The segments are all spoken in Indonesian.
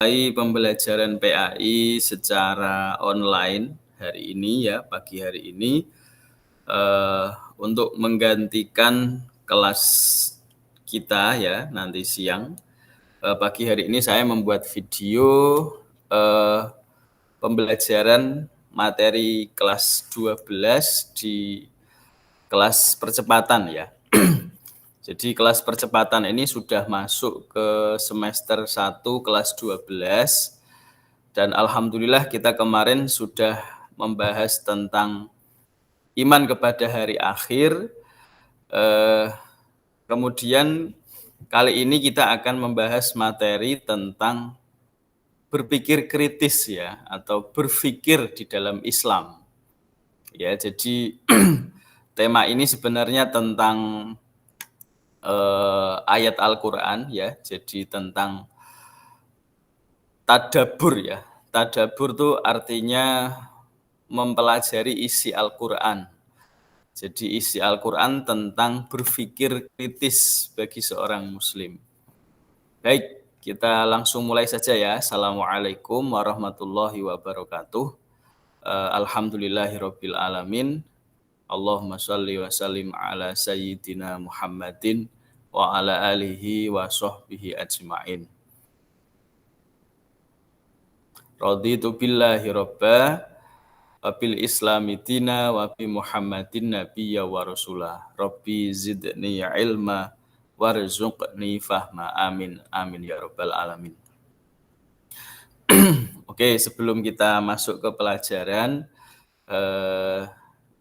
Pembelajaran PAI secara online hari ini ya, pagi hari ini, eee, untuk menggantikan kelas kita ya nanti siang. Pagi hari ini saya membuat video, eee, pembelajaran materi kelas 12 di kelas percepatan ya. Jadi kelas percepatan ini sudah masuk ke semester 1 kelas 12 dan alhamdulillah kita kemarin sudah membahas tentang iman kepada hari akhir, eee, kemudian kali ini kita akan membahas materi tentang berpikir kritis ya, atau berpikir di dalam Islam. Ya, jadi tema ini sebenarnya tentang ayat Al-Qur'an ya, jadi tentang tadabbur ya. Tadabbur tuh artinya mempelajari isi Al-Qur'an. Jadi isi Al-Qur'an tentang berpikir kritis bagi seorang muslim. Baik, kita langsung mulai saja ya. Assalamualaikum warahmatullahi wabarakatuh. Alhamdulillahirabbil alamin. Allahumma shalli wa sallim ala sayyidina Muhammadin wa ala alihi wa sahbihi ajmain. Raditu billahi robba wa bil islami dina wa bi Muhammadin nabiyya wa rasulah. Rabbi zidni ilma warzuqni fahma. Amin. Amin ya rabbal alamin. Oke, sebelum kita masuk ke pelajaran,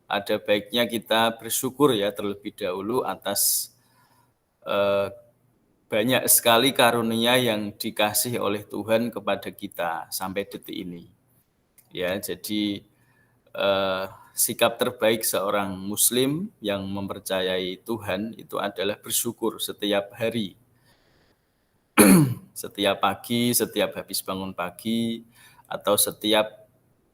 ada baiknya kita bersyukur ya terlebih dahulu atas banyak sekali karunia yang dikasih oleh Tuhan kepada kita sampai detik ini. Ya, jadi sikap terbaik seorang muslim yang mempercayai Tuhan itu adalah bersyukur setiap hari. Setiap pagi, setiap habis bangun pagi, atau setiap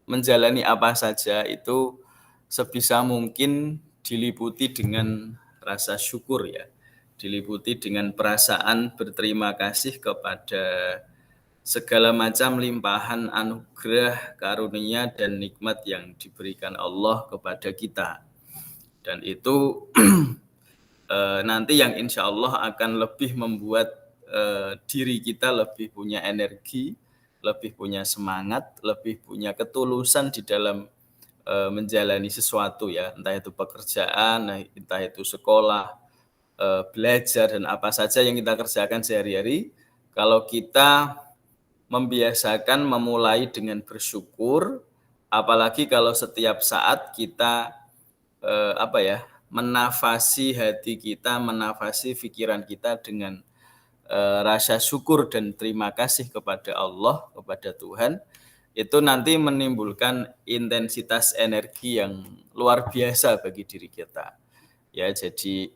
menjalani apa saja itu sebisa mungkin diliputi dengan rasa syukur ya. Diliputi dengan perasaan berterima kasih kepada segala macam limpahan anugerah, karunia, dan nikmat yang diberikan Allah kepada kita. Dan itu nanti yang insya Allah akan lebih membuat diri kita lebih punya energi, lebih punya semangat, lebih punya ketulusan di dalam menjalani sesuatu ya, entah itu pekerjaan, entah itu sekolah, belajar, dan apa saja yang kita kerjakan sehari-hari. Kalau kita membiasakan memulai dengan bersyukur, apalagi kalau setiap saat kita menafasi hati kita, menafasi pikiran kita dengan rasa syukur dan terima kasih kepada Allah, kepada Tuhan, itu nanti menimbulkan intensitas energi yang luar biasa bagi diri kita. Ya, jadi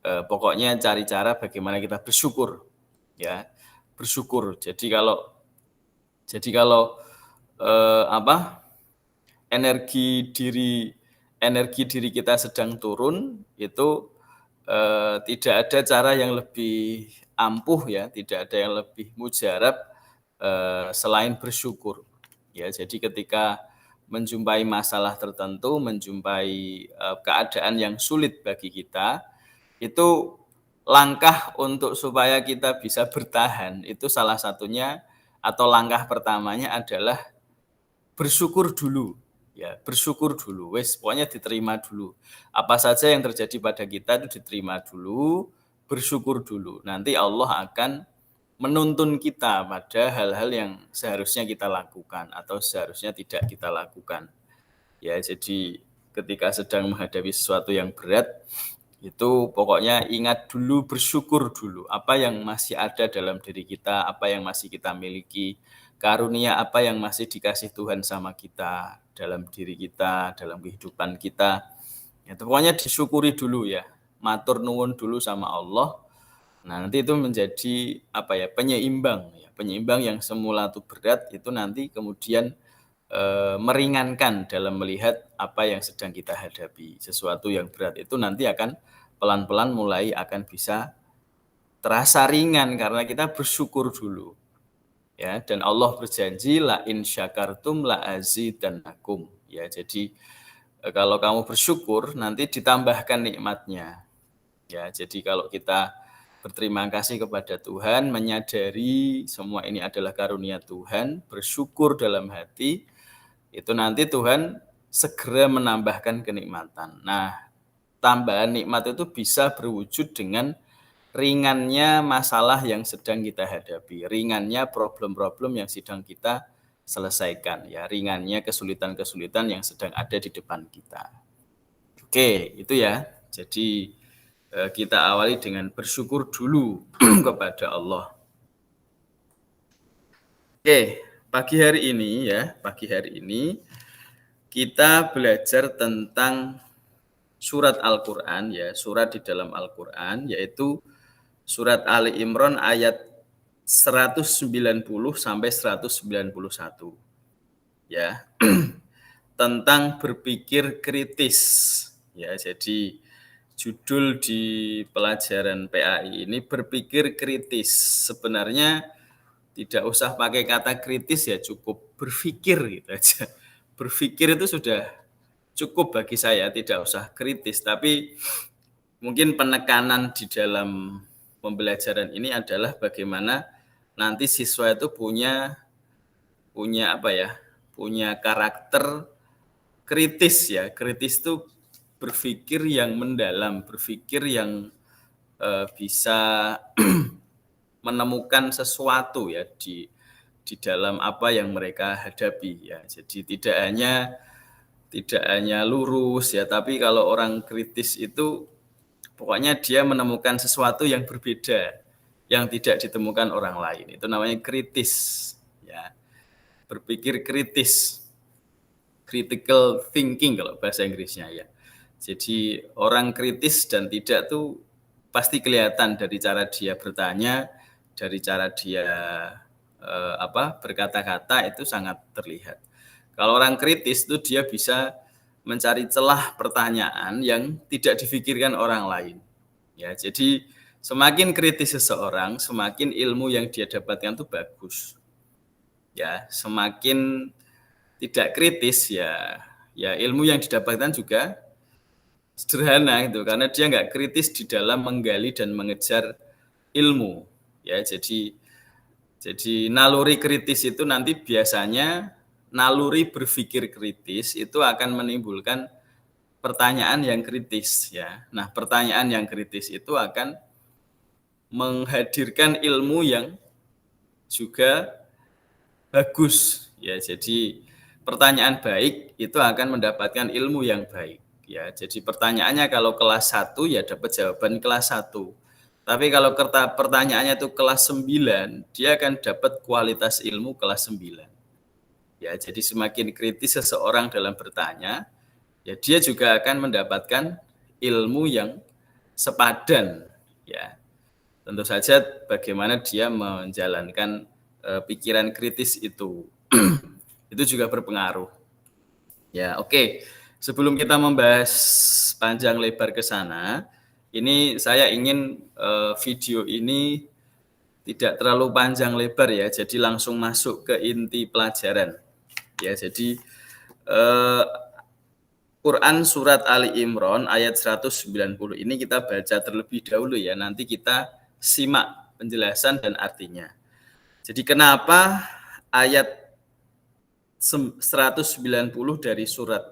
pokoknya cari cara bagaimana kita bersyukur, ya, bersyukur. Jadi kalau energi diri kita sedang turun, itu tidak ada cara yang lebih ampuh ya, tidak ada yang lebih mujarab selain bersyukur. Ya, jadi ketika menjumpai masalah tertentu, menjumpai keadaan yang sulit bagi kita, itu langkah untuk supaya kita bisa bertahan, itu salah satunya atau langkah pertamanya adalah bersyukur dulu. Ya, bersyukur dulu, pokoknya diterima dulu. Apa saja yang terjadi pada kita itu diterima dulu, bersyukur dulu. Nanti Allah akan menuntun kita pada hal-hal yang seharusnya kita lakukan atau seharusnya tidak kita lakukan. Ya, jadi ketika sedang menghadapi sesuatu yang berat, itu pokoknya ingat dulu, bersyukur dulu. Apa yang masih ada dalam diri kita, apa yang masih kita miliki, karunia apa yang masih dikasih Tuhan sama kita, dalam diri kita, dalam kehidupan kita. Ya, pokoknya disyukuri dulu ya. Matur nuwun dulu sama Allah. Nah, nanti itu menjadi penyeimbang ya. Penyeimbang yang semula itu berat itu nanti kemudian meringankan dalam melihat apa yang sedang kita hadapi. Sesuatu yang berat itu nanti akan pelan-pelan mulai akan bisa terasa ringan karena kita bersyukur dulu. Ya, dan Allah berjanji la in syakartum la azidannakum. Ya, jadi kalau kamu bersyukur nanti ditambahkan nikmatnya. Ya, jadi kalau kita berterima kasih kepada Tuhan, menyadari semua ini adalah karunia Tuhan, bersyukur dalam hati, itu nanti Tuhan segera menambahkan kenikmatan. Nah, tambahan nikmat itu bisa berwujud dengan ringannya masalah yang sedang kita hadapi, ringannya problem-problem yang sedang kita selesaikan, ya, ringannya kesulitan-kesulitan yang sedang ada di depan kita. Oke, itu ya. Jadi kita awali dengan bersyukur dulu kepada Allah. Oke, pagi hari ini kita belajar tentang surat Al-Qur'an, ya, surat di dalam Al-Qur'an, yaitu surat Ali Imran ayat 190 sampai 191. Ya. Tentang berpikir kritis. Ya, jadi judul di pelajaran PAI ini berpikir kritis. Sebenarnya tidak usah pakai kata kritis, ya, cukup berpikir gitu aja. Berpikir itu sudah cukup bagi saya, tidak usah kritis. Tapi mungkin penekanan di dalam pembelajaran ini adalah bagaimana nanti siswa itu punya apa ya? Punya karakter kritis, ya. Kritis itu berpikir yang mendalam, berpikir yang bisa menemukan sesuatu, ya, di dalam apa yang mereka hadapi, ya. Jadi tidak hanya lurus, ya, tapi kalau orang kritis itu pokoknya dia menemukan sesuatu yang berbeda, yang tidak ditemukan orang lain. Itu namanya kritis, ya. Berpikir kritis, critical thinking kalau bahasa Inggrisnya, ya. Jadi orang kritis dan tidak tuh pasti kelihatan dari cara dia bertanya, dari cara dia berkata-kata, itu sangat terlihat. Kalau orang kritis itu dia bisa mencari celah pertanyaan yang tidak difikirkan orang lain. Ya, jadi semakin kritis seseorang, semakin ilmu yang dia dapatkan itu bagus. Ya, semakin tidak kritis, ya ilmu yang didapatkan juga sederhana itu, karena dia nggak kritis di dalam menggali dan mengejar ilmu. Ya, jadi naluri kritis itu nanti biasanya naluri berpikir kritis itu akan menimbulkan pertanyaan yang kritis, ya. Nah, pertanyaan yang kritis itu akan menghadirkan ilmu yang juga bagus, ya. Jadi pertanyaan baik itu akan mendapatkan ilmu yang baik, ya. Jadi pertanyaannya kalau kelas 1 ya dapat jawaban kelas 1. Tapi kalau pertanyaannya itu kelas 9, dia akan dapat kualitas ilmu kelas 9. Ya, jadi semakin kritis seseorang dalam bertanya, ya dia juga akan mendapatkan ilmu yang sepadan, ya. Tentu saja bagaimana dia menjalankan pikiran kritis itu. Itu juga berpengaruh. Ya, oke. Sebelum kita membahas panjang lebar ke sana, ini saya ingin video ini tidak terlalu panjang lebar, ya. Jadi langsung masuk ke inti pelajaran. Ya, jadi Quran surat Ali Imran ayat 190 ini kita baca terlebih dahulu, ya. Nanti kita simak penjelasan dan artinya. Jadi kenapa ayat 190 dari surat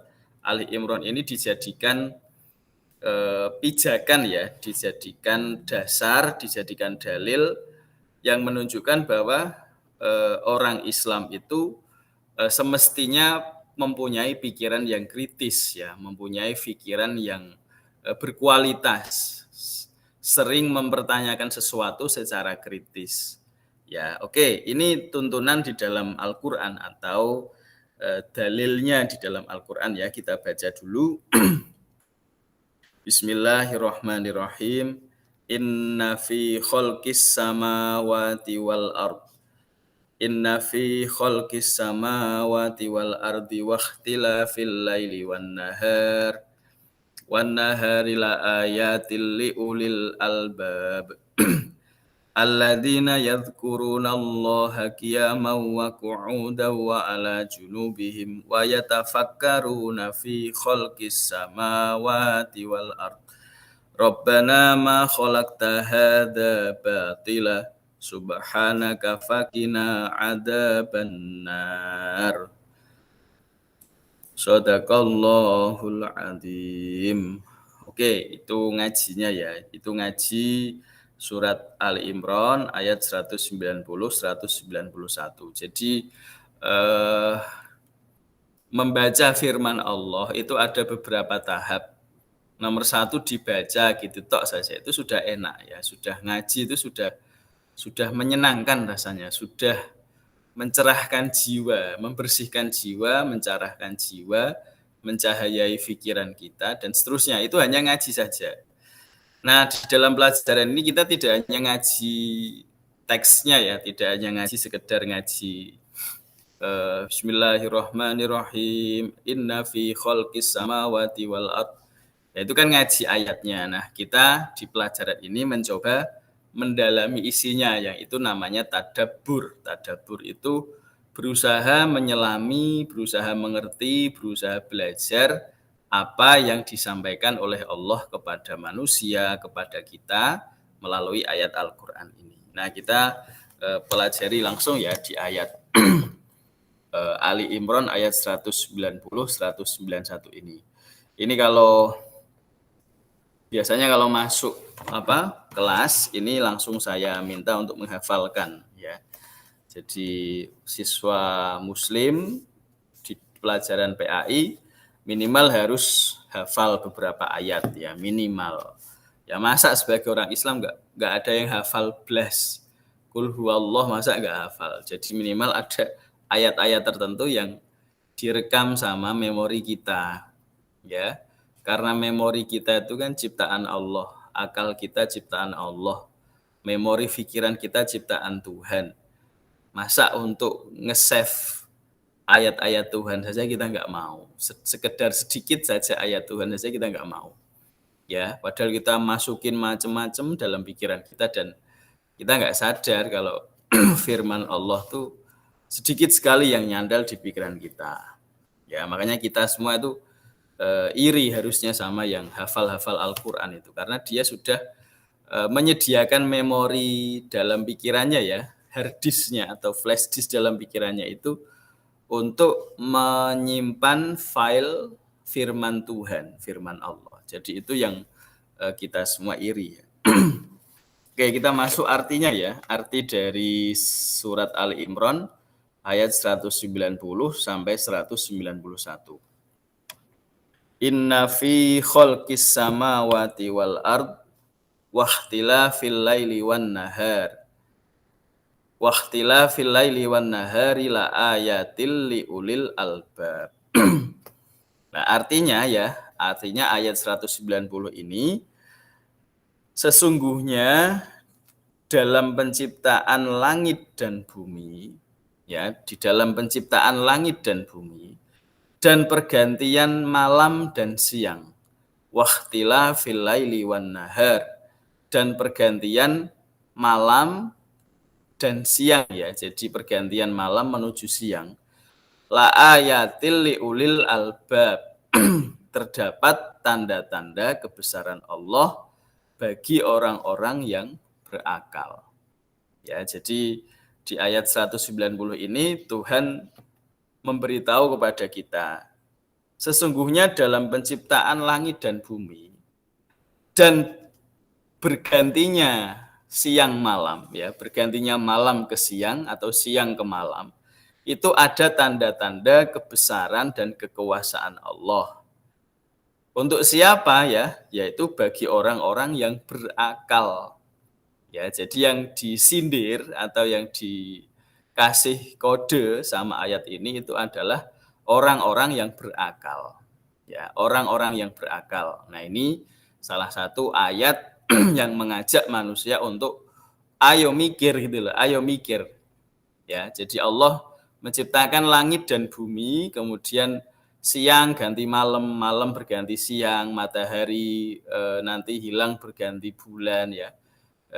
Ali Imran ini dijadikan pijakan, ya, dijadikan dasar, dijadikan dalil yang menunjukkan bahwa orang Islam itu semestinya mempunyai pikiran yang kritis, ya, mempunyai pikiran yang berkualitas, sering mempertanyakan sesuatu secara kritis. Ya, oke, ini tuntunan di dalam Al-Qur'an atau dalilnya di dalam Al-Qur'an, ya. Kita baca dulu. Bismillahirrahmanirrahim. Inna fi khalqis samawati wal ard. Inna fi khalqis samawati wal ardi wa ikhtilafil laili wan nahari la ayatil li ulil albab. alladzina yadhkurunallaha qiyaman wa qu'udan wa 'ala junubihim wa yatafakkaruna fi khalqis samawati wal ard. Rabbana ma khalaqta hadza batila subhanaka faqina adzabannar. Shadaqallahul adzim. Oke, itu ngajinya ya. Itu ngaji surat Ali Imran ayat 190 191. Jadi membaca firman Allah itu ada beberapa tahap. Nomor 1 dibaca gitu tok saja itu sudah enak ya. Sudah ngaji itu sudah menyenangkan rasanya, sudah mencerahkan jiwa, membersihkan jiwa, mencerahkan jiwa, mencahayai pikiran kita, dan seterusnya. Itu hanya ngaji saja. Nah, di dalam pelajaran ini kita tidak hanya ngaji teksnya ya, tidak hanya ngaji sekedar ngaji Bismillahirrahmanirrahim, inna fi khalqis samawati wal ard. Ya, itu kan ngaji ayatnya. Nah, kita di pelajaran ini mencoba mendalami isinya, yang itu namanya tadabbur. Tadabbur itu berusaha menyelami, berusaha mengerti, berusaha belajar apa yang disampaikan oleh Allah kepada manusia, kepada kita melalui ayat Al-Quran ini. Nah, kita pelajari langsung ya di ayat Ali Imran ayat 190-191 ini. Ini biasanya kalau masuk kelas ini langsung saya minta untuk menghafalkan ya. Jadi siswa muslim di pelajaran PAI minimal harus hafal beberapa ayat ya, minimal. Ya masa sebagai orang Islam nggak ada yang hafal blas. Qul huwallah masa nggak hafal. Jadi minimal ada ayat-ayat tertentu yang direkam sama memori kita ya. Karena memori kita itu kan ciptaan Allah, akal kita ciptaan Allah, memori pikiran kita ciptaan Tuhan. Masa untuk nge-save ayat-ayat Tuhan saja kita nggak mau, sekedar sedikit saja ayat Tuhan saja kita nggak mau. Ya, padahal kita masukin macam-macam dalam pikiran kita dan kita nggak sadar kalau firman Allah tuh sedikit sekali yang nyandal di pikiran kita. Ya, makanya kita semua itu iri harusnya sama yang hafal-hafal Al-Quran itu, karena dia sudah menyediakan memori dalam pikirannya ya, hard disk-nya atau flash disk dalam pikirannya itu untuk menyimpan file firman Tuhan, firman Allah. Jadi itu yang kita semua iri ya. Oke, kita masuk artinya ya. Arti dari surat Ali Imran ayat 190 sampai 191. Inna fi khalqis samawati wal ard wahtilafil laili wan nahar wahtilafil laili wan nahari la ayatil liulil albab. Nah, artinya ayat 190 ini sesungguhnya dalam penciptaan langit dan bumi ya, di dalam penciptaan langit dan bumi dan pergantian malam dan siang, wahtilafil laili wan nahar, dan pergantian malam dan siang ya, jadi pergantian malam menuju siang, la ayatil liulil albab, terdapat tanda-tanda kebesaran Allah bagi orang-orang yang berakal. Ya, jadi di ayat 190 ini Tuhan memberitahu kepada kita, sesungguhnya dalam penciptaan langit dan bumi dan bergantinya siang malam ya, bergantinya malam ke siang atau siang ke malam, itu ada tanda-tanda kebesaran dan kekuasaan Allah. Untuk siapa ya? Yaitu bagi orang-orang yang berakal. Ya, jadi yang disindir atau yang dikasih kode sama ayat ini itu adalah orang-orang yang berakal. Ya, orang-orang yang berakal. Nah, ini salah satu ayat yang mengajak manusia untuk ayo mikir gitu loh, ayo mikir. Ya, jadi Allah menciptakan langit dan bumi, kemudian siang ganti malam, malam berganti siang, matahari nanti hilang berganti bulan ya.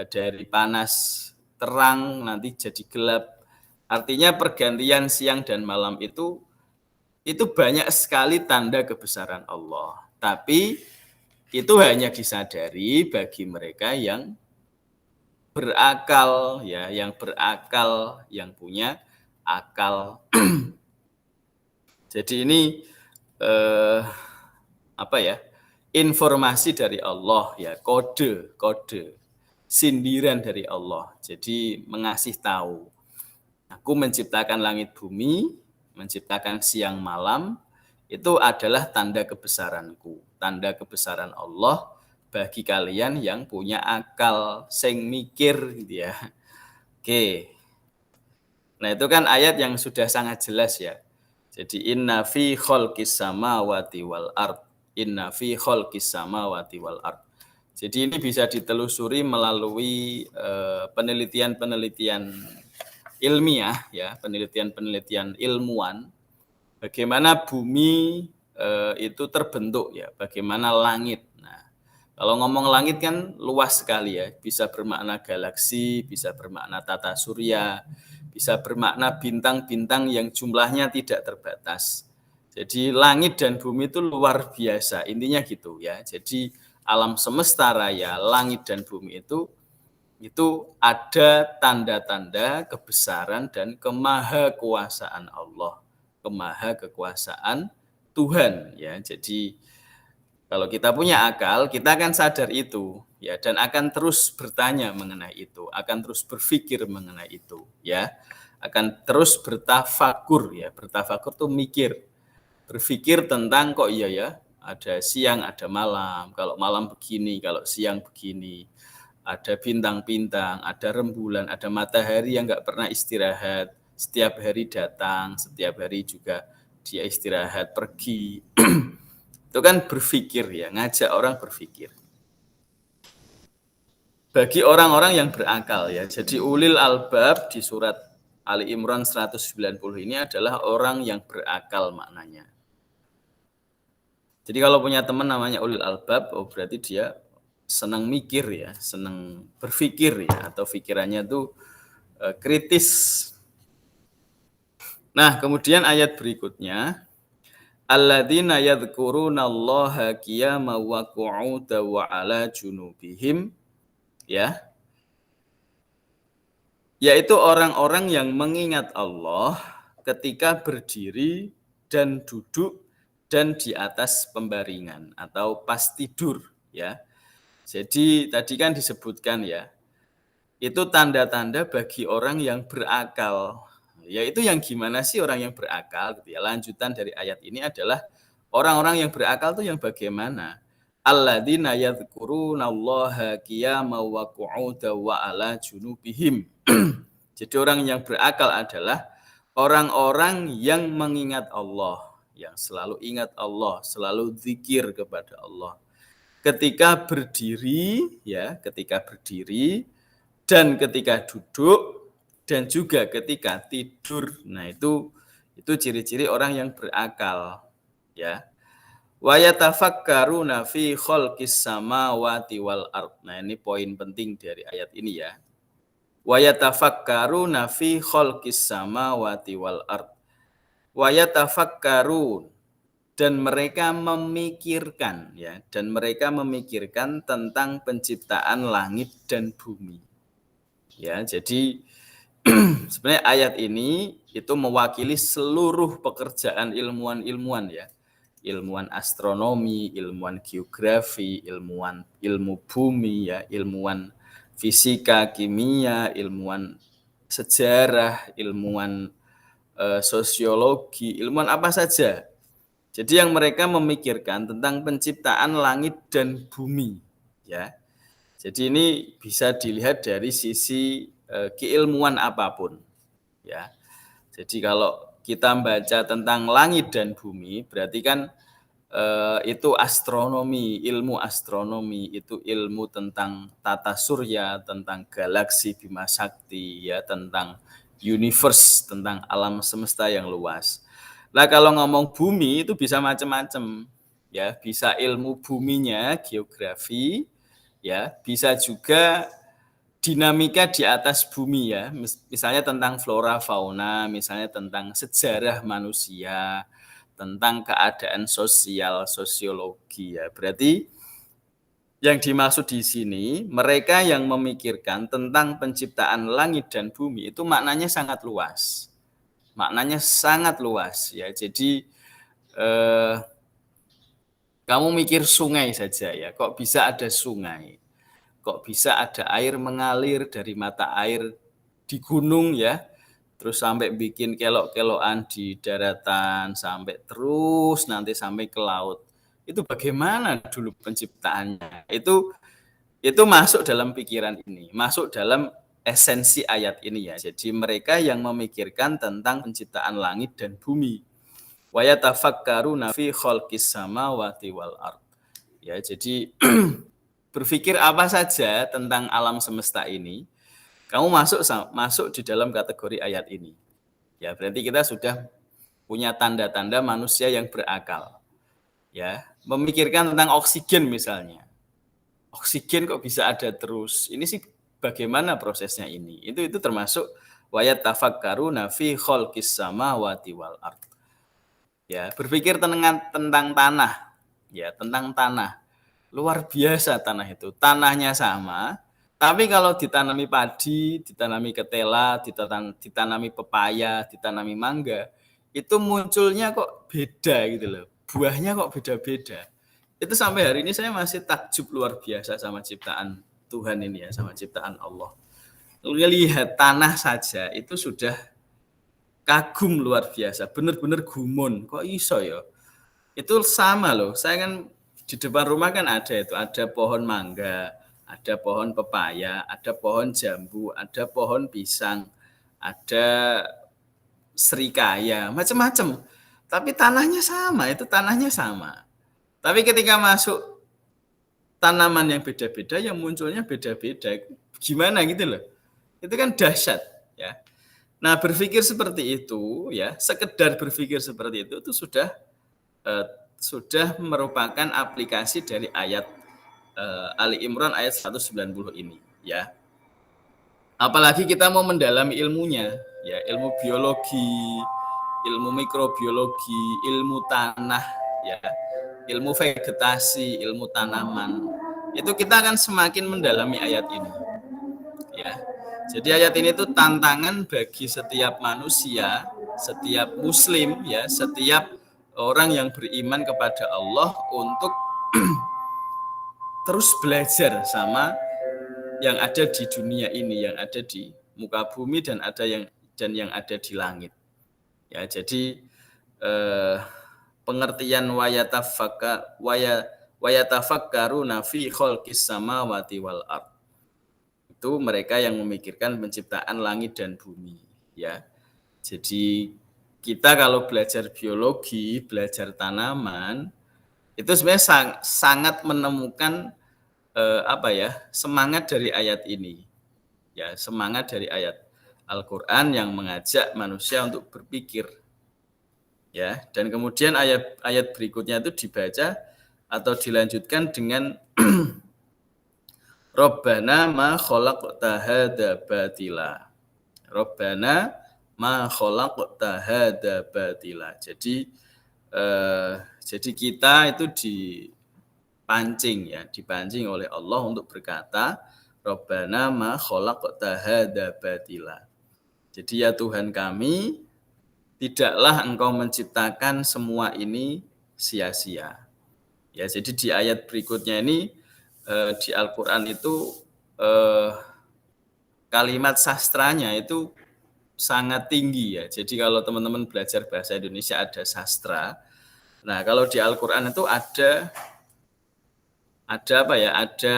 dari panas terang nanti jadi gelap. Artinya pergantian siang dan malam itu banyak sekali tanda kebesaran Allah. Tapi itu hanya disadari bagi mereka yang berakal, ya, yang berakal, yang punya akal. Jadi ini apa ya? Informasi dari Allah, ya, kode, sindiran dari Allah. Jadi mengasih tahu, aku menciptakan langit bumi, menciptakan siang malam, itu adalah tanda kebesaranku, tanda kebesaran Allah bagi kalian yang punya akal, sing mikir, gitu ya. Oke. Nah, itu kan ayat yang sudah sangat jelas ya. Jadi inna fi khalqis samawati wal ard. Inna fi khalqis samawati wal ard. Jadi ini bisa ditelusuri melalui penelitian-penelitian ilmiah ya, penelitian-penelitian ilmuwan bagaimana bumi itu terbentuk ya, bagaimana langit. Nah, kalau ngomong langit kan luas sekali ya, bisa bermakna galaksi, bisa bermakna tata surya, bisa bermakna bintang-bintang yang jumlahnya tidak terbatas. Jadi langit dan bumi itu luar biasa, intinya gitu ya. Jadi alam semesta raya, langit dan bumi itu ada tanda-tanda kebesaran dan kemahakuasaan Allah, kemahakekuasaan Tuhan ya. Jadi kalau kita punya akal, kita akan sadar itu ya, dan akan terus bertanya mengenai itu, akan terus berpikir mengenai itu ya, akan terus bertafakur ya. Bertafakur tuh mikir, berpikir tentang kok iya ya, ada siang, ada malam, kalau malam begini, kalau siang begini, ada bintang-bintang, ada rembulan, ada matahari yang nggak pernah istirahat, setiap hari datang, setiap hari juga dia istirahat, pergi. Itu kan berpikir ya, ngajak orang berpikir. Bagi orang-orang yang berakal ya, jadi ulil albab di surat Ali Imran 190 ini adalah orang yang berakal maknanya. Jadi kalau punya teman namanya ulil albab, oh berarti dia senang mikir ya, senang berpikir ya, atau pikirannya tuh kritis. Nah, kemudian ayat berikutnya, alladzina yadhkurunallaha qiyaman wa qu'udan wa 'ala junubihim, ya, yaitu orang-orang yang mengingat Allah ketika berdiri dan duduk dan di atas pembaringan atau pas tidur ya. Jadi tadi kan disebutkan ya, itu tanda-tanda bagi orang yang berakal. Yaitu yang gimana sih orang yang berakal gitu ya. Lanjutan dari ayat ini adalah orang-orang yang berakal itu yang bagaimana? Alladzina yadhkurunallaha qiyaman wa qu'udan wa 'ala junubihim. Jadi orang yang berakal adalah orang-orang yang mengingat Allah, yang selalu ingat Allah, selalu zikir kepada Allah. Ketika berdiri ya, ketika berdiri dan ketika duduk dan juga ketika tidur. Nah, itu ciri-ciri orang yang berakal ya. Wa yatafakkaruna fi khalqis samawati wal ard. Nah, ini poin penting dari ayat ini ya. Wa yatafakkaruna fi khalqis samawati wal ard. Wa yatafakkarun, dan mereka memikirkan ya, dan mereka memikirkan tentang penciptaan langit dan bumi. Ya, jadi sebenarnya ayat ini itu mewakili seluruh pekerjaan ilmuwan-ilmuwan ya. Ilmuwan astronomi, ilmuwan geografi, ilmu bumi ya, ilmuwan fisika, kimia, ilmuwan sejarah, ilmuwan sosiologi, ilmuwan apa saja. Jadi yang mereka memikirkan tentang penciptaan langit dan bumi ya. Jadi ini bisa dilihat dari sisi keilmuan apapun ya. Jadi kalau kita baca tentang langit dan bumi, berarti kan itu astronomi, ilmu astronomi, itu ilmu tentang tata surya, tentang galaksi Bima Sakti ya, tentang universe, tentang alam semesta yang luas. Nah, kalau ngomong bumi itu bisa macam-macam ya, bisa ilmu buminya, geografi ya, bisa juga dinamika di atas bumi ya, misalnya tentang flora fauna, misalnya tentang sejarah manusia, tentang keadaan sosial, sosiologi ya. Berarti yang dimaksud di sini, mereka yang memikirkan tentang penciptaan langit dan bumi itu maknanya sangat luas. Maknanya sangat luas ya. Jadi kamu mikir sungai saja ya, kok bisa ada sungai? Kok bisa ada air mengalir dari mata air di gunung ya, terus sampai bikin kelok-kelokan di daratan, sampai terus nanti sampai ke laut. Itu bagaimana dulu penciptaannya? Itu masuk dalam pikiran ini, masuk dalam esensi ayat ini ya. Jadi mereka yang memikirkan tentang penciptaan langit dan bumi. Wa yatafakkaruna fi khalqis samawati wal ard. Ya, jadi berpikir apa saja tentang alam semesta ini, kamu masuk di dalam kategori ayat ini. Ya, berarti kita sudah punya tanda-tanda manusia yang berakal. Ya, memikirkan tentang oksigen misalnya. Oksigen kok bisa ada terus? Ini sih bagaimana prosesnya ini? Itu termasuk wa yatafakkaruna fi khalqis samawati wal ard. Ya, berpikir tentang tanah. Ya, tentang tanah. Luar biasa tanah itu. Tanahnya sama, tapi kalau ditanami padi, ditanami ketela, ditanami pepaya, ditanami mangga, itu munculnya kok beda gitu loh. Buahnya kok beda-beda. Itu sampai hari ini saya masih takjub luar biasa sama ciptaan Tuhan ini ya, sama ciptaan Allah. Lihat tanah saja itu sudah kagum luar biasa, benar-benar gumun. Kok iso ya? Itu sama loh. Saya kan di depan rumah kan ada pohon mangga, ada pohon pepaya, ada pohon jambu, ada pohon pisang, ada serikaya, macam-macam. Tapi tanahnya sama, itu tanahnya sama. Tapi ketika masuk tanaman yang beda-beda, yang munculnya beda-beda. Gimana gitu loh. Itu kan dahsyat ya. Nah, berpikir seperti itu ya, sekedar berpikir seperti itu sudah merupakan aplikasi dari ayat Ali Imran ayat 190 ini ya. Apalagi kita mau mendalami ilmunya ya, ilmu biologi, ilmu mikrobiologi, ilmu tanah ya, ilmu vegetasi, ilmu tanaman. Itu kita akan semakin mendalami ayat ini ya. Jadi ayat ini itu tantangan bagi setiap manusia, setiap muslim ya, setiap orang yang beriman kepada Allah untuk terus belajar sama yang ada di dunia ini, yang ada di muka bumi dan yang ada di langit. Ya, jadi pengertian wayatafakkaruna fi khalqis samawati wal ard. Itu mereka yang memikirkan penciptaan langit dan bumi, ya. Jadi kita kalau belajar biologi, belajar tanaman, itu sebenarnya sangat menemukan semangat dari ayat ini. Ya, semangat dari ayat Al-Qur'an yang mengajak manusia untuk berpikir. Ya, dan kemudian ayat berikutnya itu dibaca atau dilanjutkan dengan Rabbana ma khalaqta hadza batila. Rabbana ma khalaqta hadza batila. Jadi kita itu dipancing oleh Allah untuk berkata, Rabbana ma khalaqta hadza batila. Jadi ya Tuhan kami, tidaklah Engkau menciptakan semua ini sia-sia. Ya, jadi di ayat berikutnya ini di Al-Qur'an itu kalimat sastranya itu sangat tinggi ya. Jadi kalau teman-teman belajar bahasa Indonesia ada sastra. Nah, kalau di Al-Qur'an itu ada Ada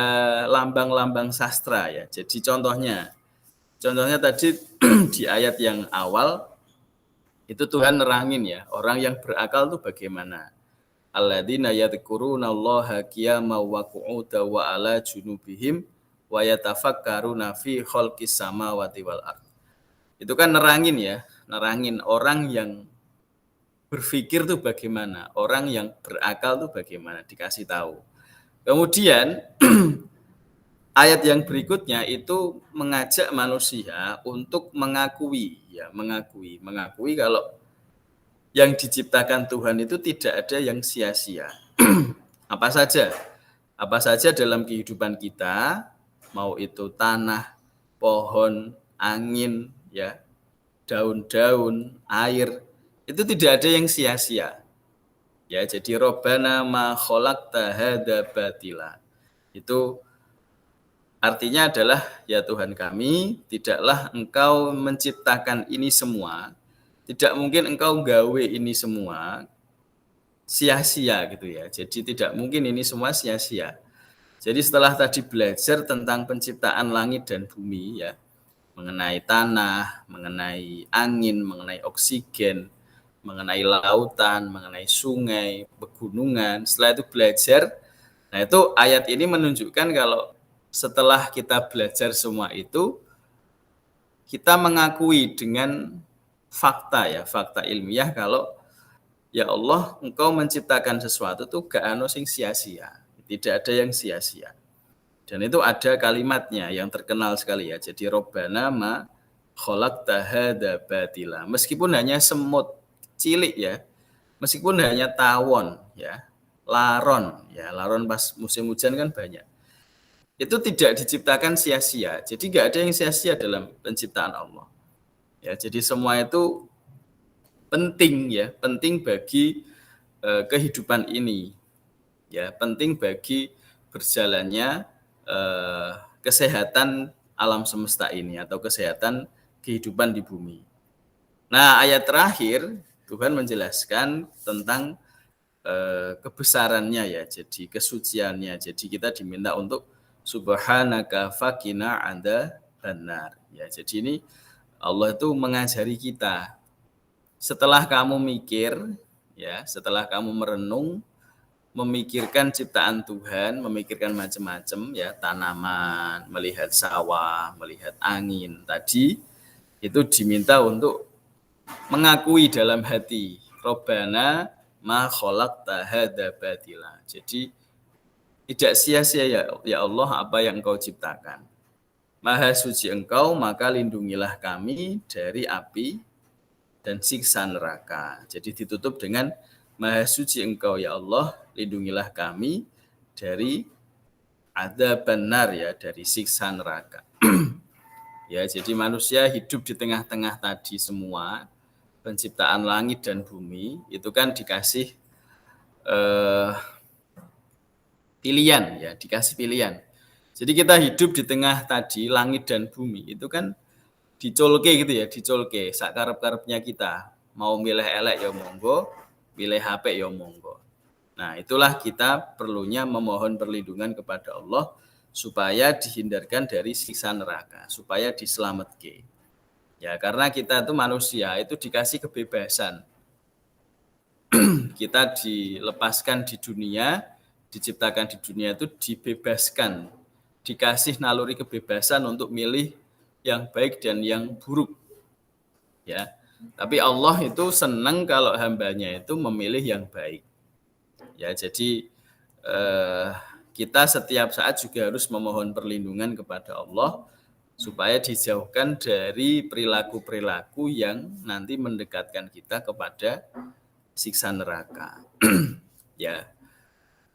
lambang-lambang sastra ya. Jadi contohnya tadi di ayat yang awal itu Tuhan nerangin ya, orang yang berakal itu bagaimana. Alladzina yadhkurunallaha qiyaman wa qu'udan wa 'ala junubihim wa yatafakkaruna fi khalqis samawati wal ard. Itu kan nerangin orang yang berpikir tuh bagaimana, orang yang berakal tuh bagaimana, dikasih tahu. Kemudian ayat yang berikutnya itu mengajak manusia untuk mengakui kalau yang diciptakan Tuhan itu tidak ada yang sia-sia. Apa saja? Apa saja dalam kehidupan kita, mau itu tanah, pohon, angin, ya, daun-daun, air, itu tidak ada yang sia-sia. Ya, jadi Robbana ma khalaqta hadza batila. Itu artinya adalah, ya Tuhan kami, tidaklah Engkau menciptakan ini semua, tidak mungkin Engkau gawe ini semua sia-sia gitu ya. Jadi tidak mungkin ini semua sia-sia. Jadi setelah tadi belajar tentang penciptaan langit dan bumi ya, mengenai tanah, mengenai angin, mengenai oksigen, mengenai lautan, mengenai sungai, pegunungan, setelah itu belajar. Nah, itu ayat ini menunjukkan kalau setelah kita belajar semua itu, kita mengakui dengan fakta ilmiah kalau ya Allah, Engkau menciptakan sesuatu tuh gak sing sia-sia. Tidak ada yang sia-sia. Dan itu ada kalimatnya yang terkenal sekali ya. Jadi Robbana ma khalaqta hadza batila. Meskipun hanya semut cilik ya. Meskipun hanya tawon ya. Laron pas musim hujan kan banyak. Itu tidak diciptakan sia-sia. Jadi gak ada yang sia-sia dalam penciptaan Allah. Ya, jadi semua itu penting bagi kehidupan ini, ya, penting bagi berjalannya kesehatan alam semesta ini atau kesehatan kehidupan di bumi. Nah, ayat terakhir Tuhan menjelaskan tentang kebesarannya ya, jadi kesuciannya. Jadi kita diminta untuk subhanaka faqina adzabannar. Ya, jadi ini Allah itu mengajari kita. Setelah kamu mikir, ya, setelah kamu merenung, memikirkan ciptaan Tuhan, memikirkan macam-macam, ya, tanaman, melihat sawah, melihat angin tadi, itu diminta untuk mengakui dalam hati, Robbana ma khalaqta hadza batila. Jadi tidak sia-sia ya Allah apa yang Engkau ciptakan. Maha suci Engkau, maka lindungilah kami dari api dan siksa neraka. Jadi ditutup dengan Maha suci Engkau ya Allah, lindungilah kami dari adzaban nar ya, dari siksa neraka. Ya, jadi manusia hidup di tengah-tengah tadi semua, penciptaan langit dan bumi, itu kan dikasih pilihan ya, dikasih pilihan. Jadi kita hidup di tengah tadi langit dan bumi, itu kan dicolke gitu ya, dicolke sakarep-karepnya kita. Mau milih elek ya monggo, pilih HP ya monggo. Nah, itulah kita perlunya memohon perlindungan kepada Allah supaya dihindarkan dari siksa neraka, supaya diselamatkan. Ya, karena kita itu manusia, itu dikasih kebebasan. Kita dilepaskan di dunia, diciptakan di dunia itu dibebaskan, dikasih naluri kebebasan untuk milih yang baik dan yang buruk. Ya. Tapi Allah itu senang kalau hambanya itu memilih yang baik. Ya, jadi kita setiap saat juga harus memohon perlindungan kepada Allah supaya dijauhkan dari perilaku-perilaku yang nanti mendekatkan kita kepada siksa neraka. Ya.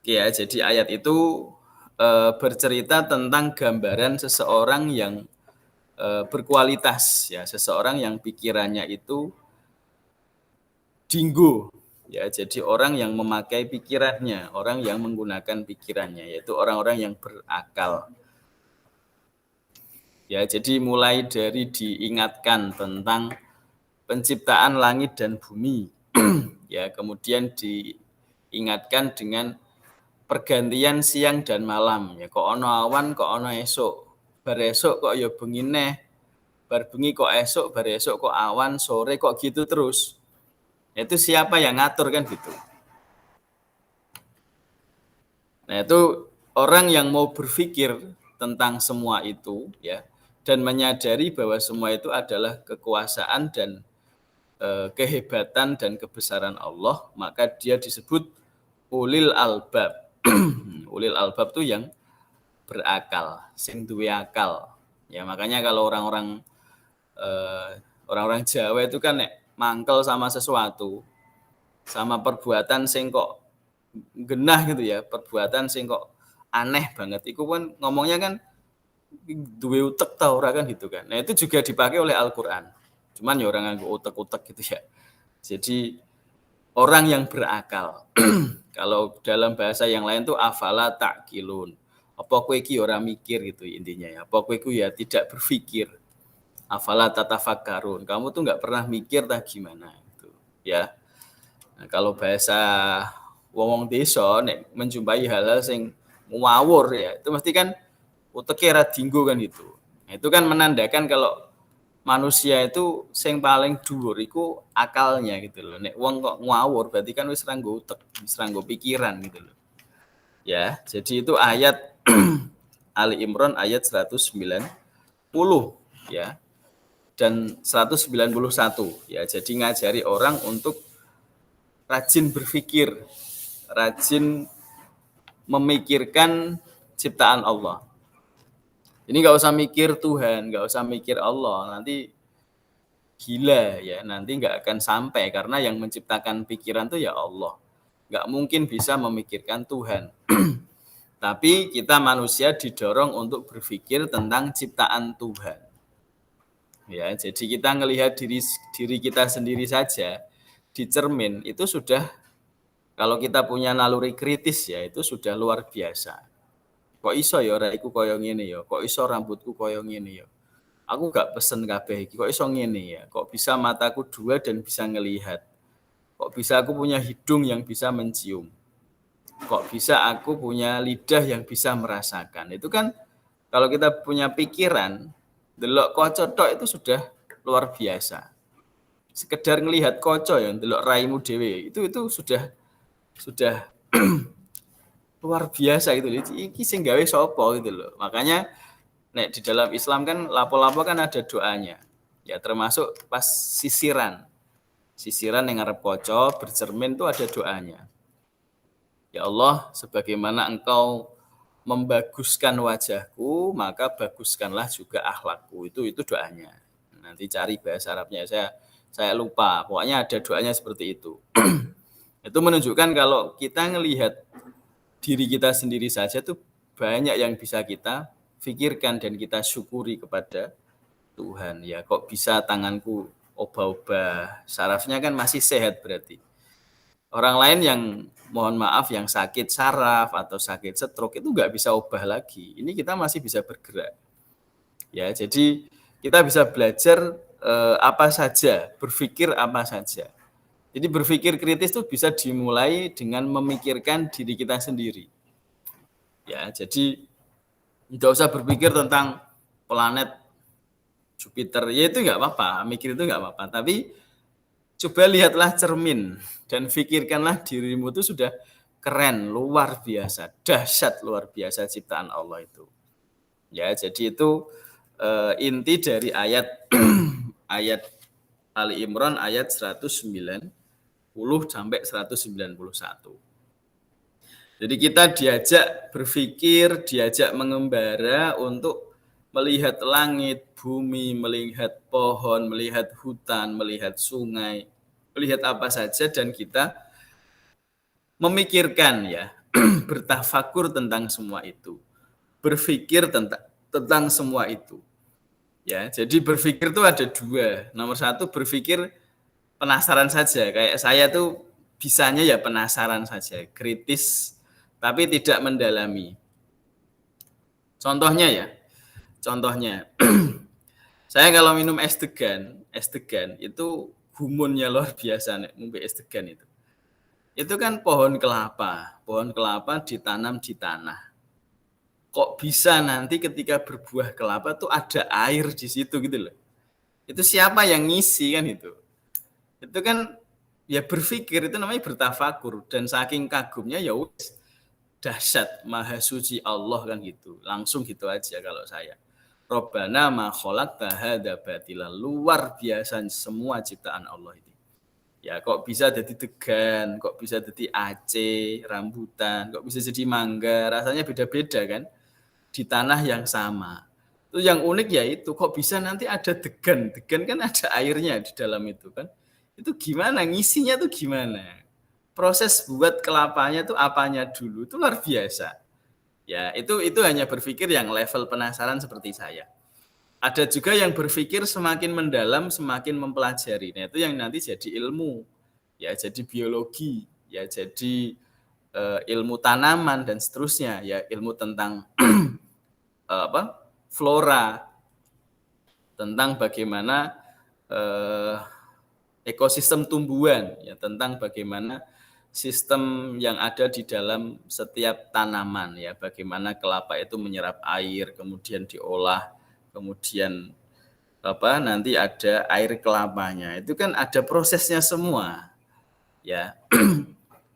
Oke ya, jadi ayat itu bercerita tentang gambaran seseorang yang berkualitas ya, seseorang yang pikirannya itu dinggo ya, jadi orang yang memakai pikirannya, orang yang menggunakan pikirannya, yaitu orang-orang yang berakal. Ya, jadi mulai dari diingatkan tentang penciptaan langit dan bumi. Ya, kemudian diingatkan dengan pergantian siang dan malam. Ya, kok ono awan, kok ono esok. Bar esok kok ya bengi neh. Bar bengi kok esok, bar esok kok awan, sore kok gitu terus. Itu siapa yang ngatur kan gitu. Nah, itu orang yang mau berpikir tentang semua itu ya, dan menyadari bahwa semua itu adalah kekuasaan dan kehebatan dan kebesaran Allah, maka dia disebut ulil albab. Ulil albab itu yang berakal, sing duwe akal. Ya makanya kalau orang-orang Jawa itu kan nek mangkel sama sesuatu, sama perbuatan sing kok genah gitu ya, perbuatan sing kok aneh banget. Iku kan ngomongnya kan duwe utek ta ora kan gitu kan. Nah, itu juga dipakai oleh Al-Qur'an. Cuman ya orang nganggo utek-utek gitu ya. Jadi orang yang berakal. Kalau dalam bahasa yang lain tuh afala ta'qilun. Apa kowe iki ora mikir gitu intinya ya. Apa kowe iku ya tidak berpikir. Afala tatafakkarun. Kamu tuh nggak pernah mikir tah gimana gitu ya. Nah, kalau bahasa wong desa nek menjumpai hal-hal sing ngawur ya, itu mesti kan uteke ra dinggo kan gitu. Nah, itu kan menandakan kalau manusia itu sing paling dhuwur iku akalnya gitu loh. Nek wong kok ngawur berarti kan wis ra nggo utek, wis ra nggo pikiran gitu loh. Ya, jadi itu ayat Ali Imran ayat 190 ya dan 191 ya. Jadi ngajari orang untuk rajin berpikir, rajin memikirkan ciptaan Allah. Ini nggak usah mikir Tuhan, nggak usah mikir Allah, nanti gila ya, nanti nggak akan sampai karena yang menciptakan pikiran tuh ya Allah. Nggak mungkin bisa memikirkan Tuhan. Tapi kita manusia didorong untuk berpikir tentang ciptaan Tuhan. Ya, jadi kita ngelihat diri kita sendiri saja di cermin itu sudah, kalau kita punya naluri kritis ya, itu sudah luar biasa. Kok iso ya raiku koyo ngene ya, kok iso rambutku koyo ngene ya. Aku gak pesen kabeh iki, kok iso ngene ya. Kok bisa mataku dua dan bisa ngelihat. Kok bisa aku punya hidung yang bisa mencium. Kok bisa aku punya lidah yang bisa merasakan. Itu kan kalau kita punya pikiran, delok kaca tok itu sudah luar biasa. Sekedar ngelihat kaca ya, delok raimu dhewe, itu sudah luar biasa gitu loh. Iki sing gawe sapa gitu loh. Makanya nek di dalam Islam kan lapo-lapo kan ada doanya. Ya termasuk pas sisiran. Sisiran yang ngarep kaca bercermin itu ada doanya. Ya Allah, sebagaimana Engkau membaguskan wajahku, maka baguskanlah juga akhlakku. Itu doanya. Nanti cari bahasa Arabnya, saya lupa. Pokoknya ada doanya seperti itu. Itu menunjukkan kalau kita ngelihat diri kita sendiri saja tuh banyak yang bisa kita pikirkan dan kita syukuri kepada Tuhan. Ya kok bisa tanganku obah-obah, sarafnya kan masih sehat berarti. Orang lain yang mohon maaf yang sakit saraf atau sakit stroke itu nggak bisa obah lagi. Ini kita masih bisa bergerak. Ya, jadi kita bisa belajar apa saja, berpikir apa saja. Jadi berpikir kritis itu bisa dimulai dengan memikirkan diri kita sendiri. Ya, jadi nggak usah berpikir tentang planet Jupiter. Ya itu nggak apa-apa, mikir itu nggak apa-apa. Tapi coba lihatlah cermin dan pikirkanlah dirimu itu sudah keren, luar biasa, dahsyat luar biasa ciptaan Allah itu. Ya, jadi itu inti dari ayat ayat Ali Imran ayat 190 sampai 191. Jadi kita diajak berpikir, diajak mengembara untuk melihat langit, bumi, melihat pohon, melihat hutan, melihat sungai, melihat apa saja dan kita memikirkan ya, bertafakur tentang semua itu. Berpikir tentang semua itu. Ya, jadi berpikir itu ada dua. Nomor satu berpikir penasaran saja. Kayak saya tuh bisanya ya penasaran saja, kritis tapi tidak mendalami. Contohnya ya, saya kalau minum es degan itu gumunnya luar biasa nih, ngombe es degan itu. Itu kan pohon kelapa ditanam di tanah. Kok bisa nanti ketika berbuah kelapa tuh ada air di situ gitu loh. Itu siapa yang ngisi kan itu? Itu kan ya berpikir, itu namanya bertafakur dan saking kagumnya ya wis dahsyat maha suci Allah kan gitu. Langsung gitu aja kalau saya. Robbana ma khalaqta hadza batila, luar biasa semua ciptaan Allah itu. Ya kok bisa jadi degan, kok bisa jadi aceh, rambutan, kok bisa jadi mangga, rasanya beda-beda kan. di tanah yang sama. Itu yang unik ya itu, kok bisa nanti ada degan. Degan kan ada airnya di dalam itu kan. Itu gimana, ngisinya tuh gimana? Proses buat kelapanya tuh apanya dulu, itu luar biasa. Ya, itu hanya berpikir yang level penasaran seperti saya. Ada juga yang berpikir semakin mendalam, semakin mempelajari. Nah, itu yang nanti jadi ilmu. Ya, jadi biologi, ya jadi ilmu tanaman dan seterusnya, ya ilmu tentang flora, tentang bagaimana ekosistem tumbuhan, ya tentang bagaimana sistem yang ada di dalam setiap tanaman, ya bagaimana kelapa itu menyerap air, kemudian diolah, kemudian nanti ada air kelapanya. Itu kan ada prosesnya semua, ya.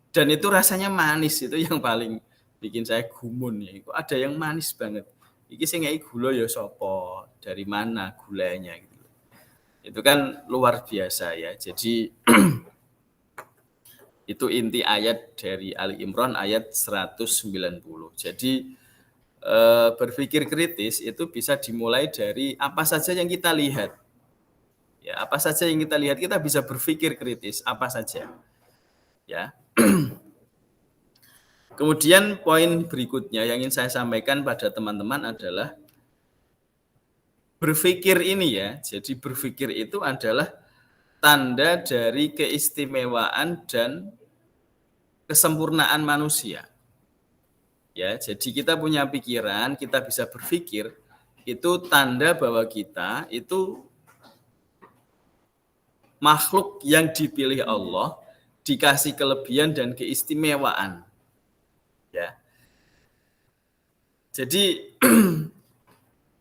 Dan itu rasanya manis, itu yang paling bikin saya gumun ya. Kok ada yang manis banget. Iki sing ngei gula ya sapa? Dari mana gulanya gitu. Itu kan luar biasa ya. Jadi itu inti ayat dari Ali Imran ayat 190. Jadi berpikir kritis itu bisa dimulai dari apa saja yang kita lihat. Ya, apa saja yang kita lihat kita bisa berpikir kritis, apa saja. Ya. Kemudian poin berikutnya yang ingin saya sampaikan pada teman-teman adalah berpikir ini ya. Jadi berpikir itu adalah tanda dari keistimewaan dan kesempurnaan manusia. Ya, jadi kita punya pikiran, kita bisa berpikir, itu tanda bahwa kita itu makhluk yang dipilih Allah, dikasih kelebihan dan keistimewaan. Ya. Jadi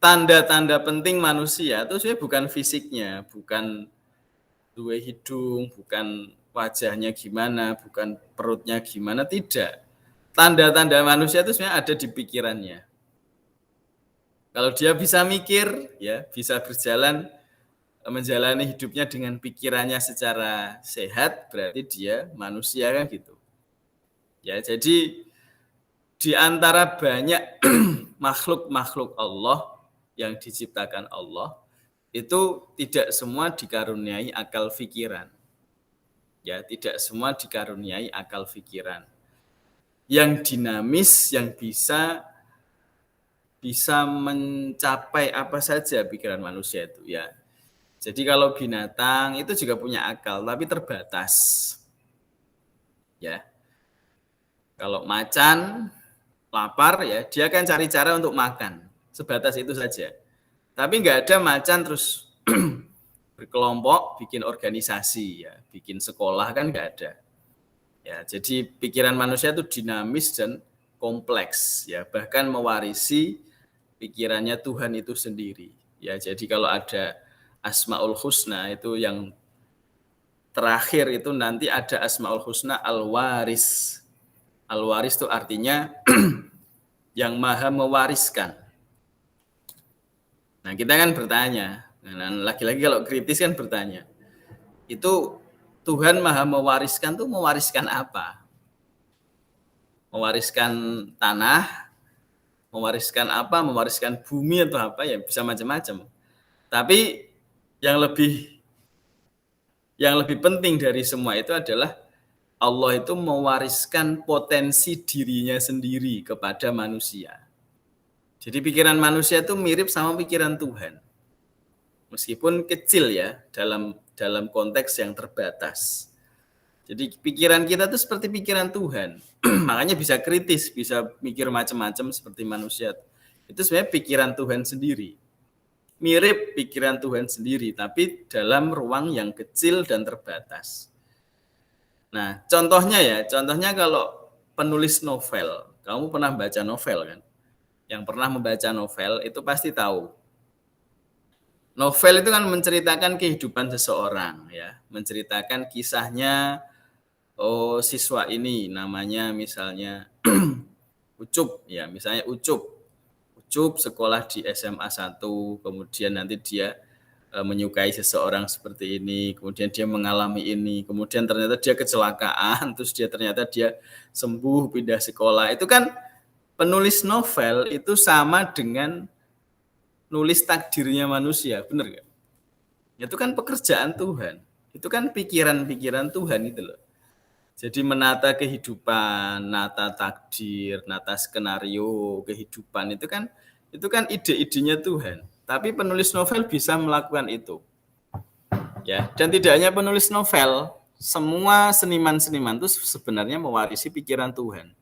tanda-tanda penting manusia itu sebenarnya bukan fisiknya, bukan dua hidung, bukan wajahnya gimana, bukan perutnya gimana, tidak. Tanda-tanda manusia itu sebenarnya ada di pikirannya. Kalau dia bisa mikir, ya bisa berjalan, menjalani hidupnya dengan pikirannya secara sehat, berarti dia manusia kan gitu. Ya, jadi di antara banyak makhluk-makhluk Allah yang diciptakan Allah, itu tidak semua dikaruniai akal pikiran. Ya, tidak semua dikaruniai akal pikiran. Yang dinamis, yang bisa mencapai apa saja pikiran manusia itu ya. Jadi kalau binatang itu juga punya akal tapi terbatas. Ya. Kalau macan lapar ya, dia akan cari cara untuk makan. Sebatas itu saja. Tapi nggak ada macan terus berkelompok, bikin organisasi ya, bikin sekolah kan nggak ada. Ya, jadi pikiran manusia itu dinamis dan kompleks ya, bahkan mewarisi pikirannya Tuhan itu sendiri. Ya, jadi kalau ada Asmaul Husna itu yang terakhir itu nanti ada Asmaul Husna Al-Waris. Al-Waris itu artinya yang maha mewariskan. Nah, kita kan bertanya, nah, lagi-lagi kalau kritis kan bertanya, itu Tuhan maha mewariskan tuh mewariskan apa? Mewariskan tanah, mewariskan apa, mewariskan bumi atau apa, ya bisa macam-macam. Tapi yang lebih penting dari semua itu adalah Allah itu mewariskan potensi dirinya sendiri kepada manusia. Jadi pikiran manusia itu mirip sama pikiran Tuhan. Meskipun kecil ya dalam konteks yang terbatas. Jadi pikiran kita itu seperti pikiran Tuhan. Makanya bisa kritis, bisa mikir macam-macam seperti manusia. Itu sebenarnya pikiran Tuhan sendiri. Mirip pikiran Tuhan sendiri, tapi dalam ruang yang kecil dan terbatas. Nah, contohnya kalau penulis novel, kamu pernah baca novel kan? Yang pernah membaca novel itu pasti tahu. Novel itu kan menceritakan kehidupan seseorang ya, menceritakan kisahnya. Oh, siswa ini namanya misalnya Ucup ya, misalnya Ucup sekolah di SMA 1, kemudian nanti dia menyukai seseorang seperti ini, kemudian dia mengalami ini, kemudian ternyata dia kecelakaan, terus ternyata dia sembuh, pindah sekolah. Itu kan penulis novel itu sama dengan nulis takdirnya manusia, benar nggak? Itu kan pekerjaan Tuhan, itu kan pikiran-pikiran Tuhan itu loh. Jadi menata kehidupan, nata takdir, nata skenario kehidupan itu kan ide-idenya Tuhan. Tapi penulis novel bisa melakukan itu. Ya, dan tidak hanya penulis novel, semua seniman-seniman itu sebenarnya mewarisi pikiran Tuhan.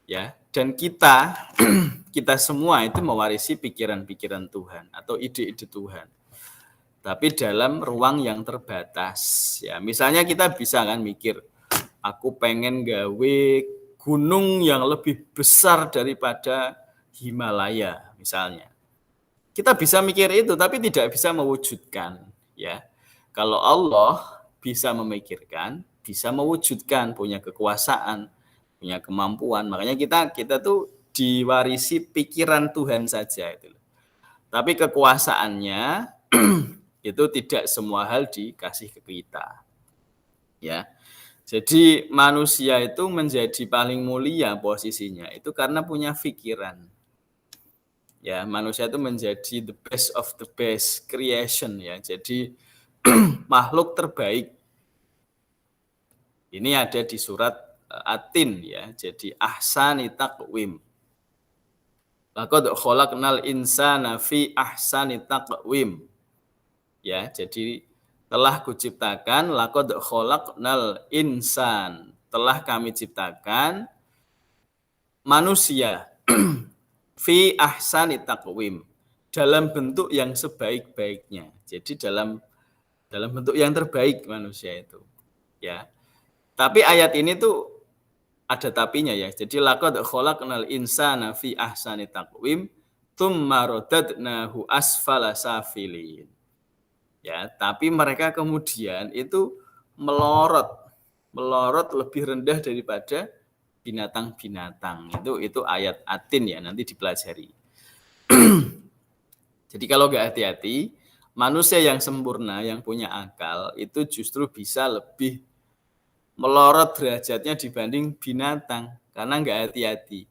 Ya, dan kita kita semua itu mewarisi pikiran-pikiran Tuhan atau ide-ide Tuhan. Tapi dalam ruang yang terbatas. Ya, misalnya kita bisa kan mikir, aku pengen gawe gunung yang lebih besar daripada Himalaya misalnya. Kita bisa mikir itu tapi tidak bisa mewujudkan, ya. Kalau Allah bisa memikirkan, bisa mewujudkan, punya kekuasaan, punya kemampuan. Makanya kita tuh diwarisi pikiran Tuhan saja itu. Tapi kekuasaannya itu tidak semua hal dikasih ke kita. Ya. Jadi manusia itu menjadi paling mulia posisinya itu karena punya pikiran. Ya, manusia itu menjadi the best of the best creation ya. Jadi makhluk terbaik. Ini ada di surat At-Tin ya. Jadi ahsani taqwim. Laqad khalaqnal insana fi ahsani taqwim. Ya, jadi telah kuciptakan laqad khalaqnal insan. Telah kami ciptakan manusia fi ahsani taqwim, dalam bentuk yang sebaik-baiknya. Jadi dalam bentuk yang terbaik manusia itu. Ya. Tapi ayat ini tuh ada tapinya ya. Jadi laqad khalaqnal insana fi ahsani taqwim tsumma radadnahu asfala safilin. Ya, tapi mereka kemudian itu melorot lebih rendah daripada binatang-binatang. Itu ayat At-Tin ya, nanti dipelajari. Jadi kalau nggak hati-hati, manusia yang sempurna, yang punya akal, itu justru bisa lebih melorot derajatnya dibanding binatang, karena nggak hati-hati.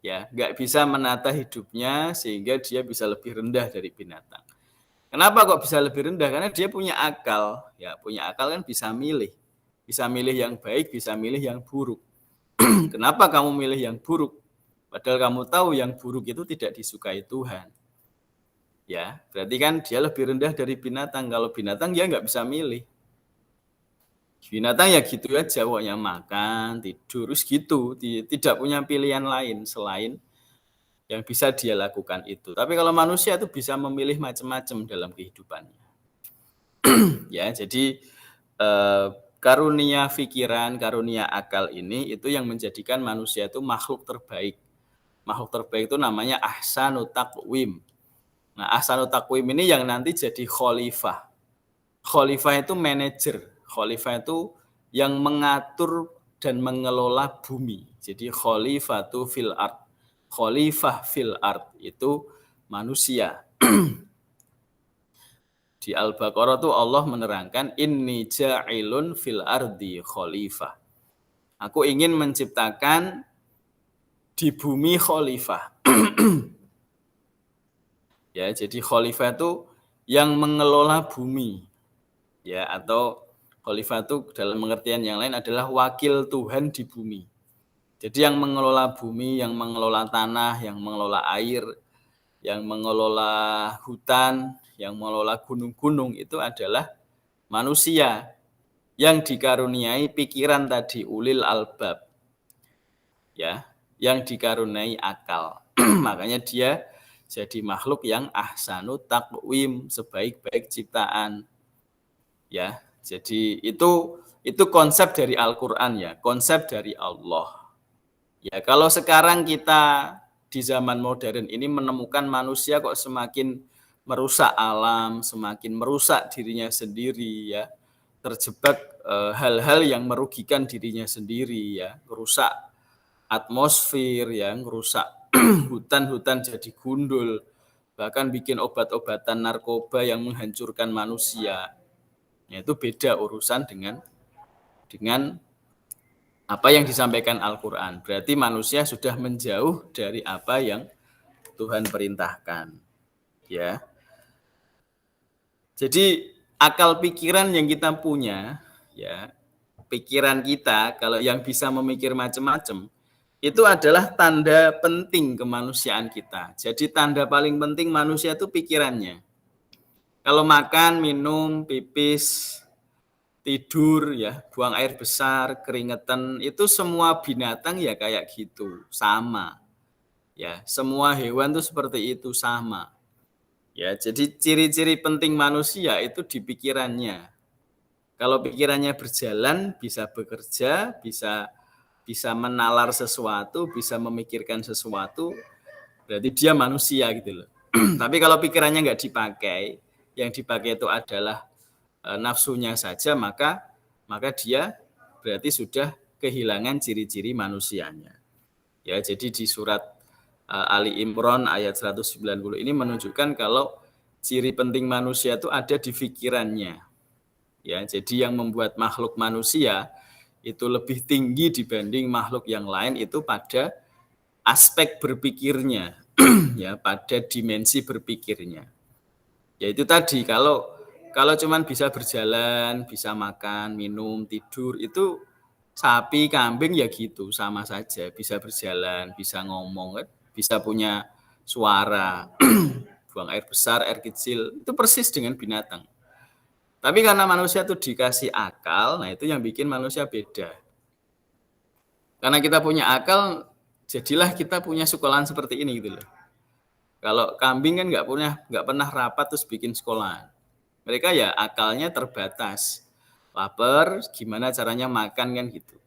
Ya, nggak bisa menata hidupnya sehingga dia bisa lebih rendah dari binatang. Kenapa kok bisa lebih rendah? Karena dia punya akal. Ya, punya akal kan bisa milih. Bisa milih yang baik, bisa milih yang buruk. Kenapa kamu milih yang buruk? Padahal kamu tahu yang buruk itu tidak disukai Tuhan. Ya, berarti kan dia lebih rendah dari binatang. Kalau binatang dia nggak bisa milih. Binatang ya gitu aja, pokoknya makan, tidur, gitu. Tidak punya pilihan lain selain yang bisa dia lakukan itu. Tapi kalau manusia itu bisa memilih macam-macam dalam kehidupannya. Ya, jadi karunia pikiran, karunia akal ini itu yang menjadikan manusia itu makhluk terbaik. Makhluk terbaik itu namanya ahsanu taqwim. Nah, ahsanu taqwim ini yang nanti jadi khalifah. Khalifah itu manajer. Khalifah itu yang mengatur dan mengelola bumi. Jadi khalifatu fil ard. Khalifah fil ard itu manusia. Di Al-Baqarah tuh Allah menerangkan inni ja'ilun fil ardi khalifah. Aku ingin menciptakan di bumi khalifah. Ya, jadi khalifah itu yang mengelola bumi. Ya, atau khalifah itu dalam pengertian yang lain adalah wakil Tuhan di bumi. Jadi yang mengelola bumi, yang mengelola tanah, yang mengelola air, yang mengelola hutan, yang mengelola gunung-gunung itu adalah manusia yang dikaruniai pikiran tadi, ulil albab. Ya, yang dikaruniai akal. Makanya dia jadi makhluk yang ahsanu taqwim, sebaik-baik ciptaan. Ya, jadi itu konsep dari Al-Qur'an ya, konsep dari Allah. Ya, kalau sekarang kita di zaman modern ini menemukan manusia kok semakin merusak alam, semakin merusak dirinya sendiri ya, terjebak hal-hal yang merugikan dirinya sendiri ya, merusak atmosfer ya, merusak hutan-hutan jadi gundul, bahkan bikin obat-obatan narkoba yang menghancurkan manusia. Ya, itu beda urusan dengan apa yang disampaikan Al-Quran. Berarti manusia sudah menjauh dari apa yang Tuhan perintahkan. Ya. Jadi akal pikiran yang kita punya, ya, pikiran kita kalau yang bisa memikir macam-macam, itu adalah tanda penting kemanusiaan kita. Jadi tanda paling penting manusia itu pikirannya. Kalau makan, minum, pipis, tidur, ya, buang air besar, keringetan, itu semua binatang ya kayak gitu, sama. Ya, semua hewan itu seperti itu, sama. Ya, jadi ciri-ciri penting manusia itu di pikirannya. Kalau pikirannya berjalan, bisa bekerja, bisa menalar sesuatu, bisa memikirkan sesuatu, berarti dia manusia gitu loh. Tapi kalau pikirannya nggak dipakai, yang dipakai itu adalah nafsunya saja, maka dia berarti sudah kehilangan ciri-ciri manusianya. Ya, jadi di surat Ali Imran ayat 190 ini menunjukkan kalau ciri penting manusia itu ada di pikirannya. Ya, jadi yang membuat makhluk manusia itu lebih tinggi dibanding makhluk yang lain itu pada aspek berpikirnya, ya, pada dimensi berpikirnya. Yaitu tadi kalau cuman bisa berjalan, bisa makan, minum, tidur, itu sapi, kambing ya gitu, sama saja, bisa berjalan, bisa ngomong, bisa punya suara, buang air besar, air kecil, itu persis dengan binatang. Tapi karena manusia itu dikasih akal, nah itu yang bikin manusia beda. Karena kita punya akal, jadilah kita punya sekolahan seperti ini gitu loh. Kalau kambing kan nggak pernah rapat terus bikin sekolahan. Mereka ya akalnya terbatas. Lapar, gimana caranya makan kan gitu.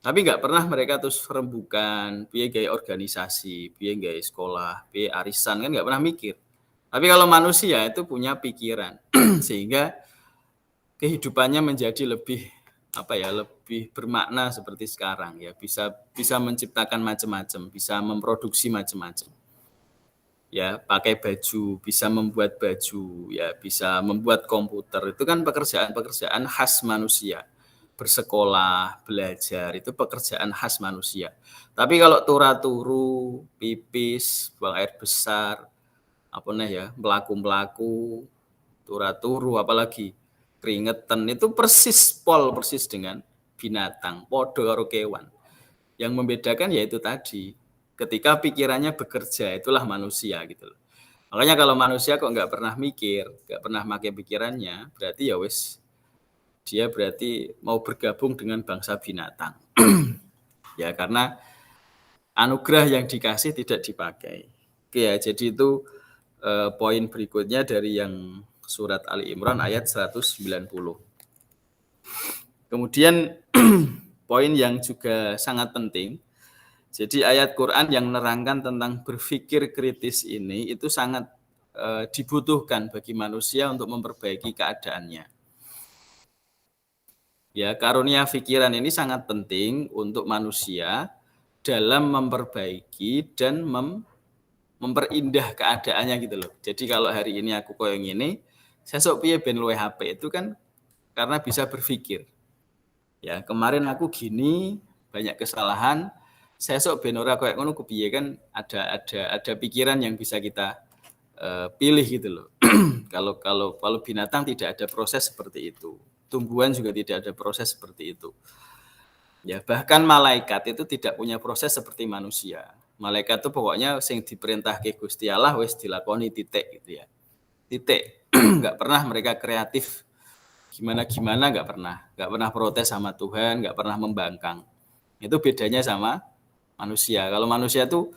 Tapi nggak pernah mereka terus rembukan, biaya gaya organisasi, biaya gaya sekolah, biaya arisan, kan nggak pernah mikir. Tapi kalau manusia itu punya pikiran, sehingga kehidupannya menjadi lebih lebih bermakna seperti sekarang ya, bisa menciptakan macam-macam, bisa memproduksi macam-macam. Ya, pakai baju, bisa membuat baju, ya, bisa membuat komputer. Itu kan pekerjaan-pekerjaan khas manusia. Bersekolah, belajar, itu pekerjaan khas manusia. Tapi kalau turu, pipis, buang air besar, melaku-melaku, turu, apalagi keringetan, itu persis dengan binatang, podo karo kewan. Yang membedakan yaitu tadi, ketika pikirannya bekerja, itulah manusia gitu loh. Makanya kalau manusia kok nggak pernah mikir, nggak pernah pakai pikirannya, berarti ya wis, dia berarti mau bergabung dengan bangsa binatang. Ya, karena anugerah yang dikasih tidak dipakai. Oke ya, jadi itu poin berikutnya dari yang surat Ali Imran ayat 190. Kemudian poin yang juga sangat penting, jadi ayat Quran yang menerangkan tentang berpikir kritis ini itu sangat dibutuhkan bagi manusia untuk memperbaiki keadaannya. Ya, karunia pikiran ini sangat penting untuk manusia dalam memperbaiki dan memperindah keadaannya gitu loh. Jadi kalau hari ini aku koyo ngene, sesuk piye ben luwih HP itu kan karena bisa berpikir. Ya, kemarin aku gini, banyak kesalahan, sesuk ben ora koyo ngono kepiye kan ada pikiran yang bisa kita pilih gitu loh. Kalau binatang tidak ada proses seperti itu. Tumbuhan juga tidak ada proses seperti itu. Ya, bahkan malaikat itu tidak punya proses seperti manusia. Malaikat itu pokoknya sing diperintahke Gusti Allah wis dilakoni, titik gitu ya. Titik. Enggak pernah mereka kreatif gimana-gimana, enggak pernah protes sama Tuhan, enggak pernah membangkang. Itu bedanya sama manusia. Kalau manusia itu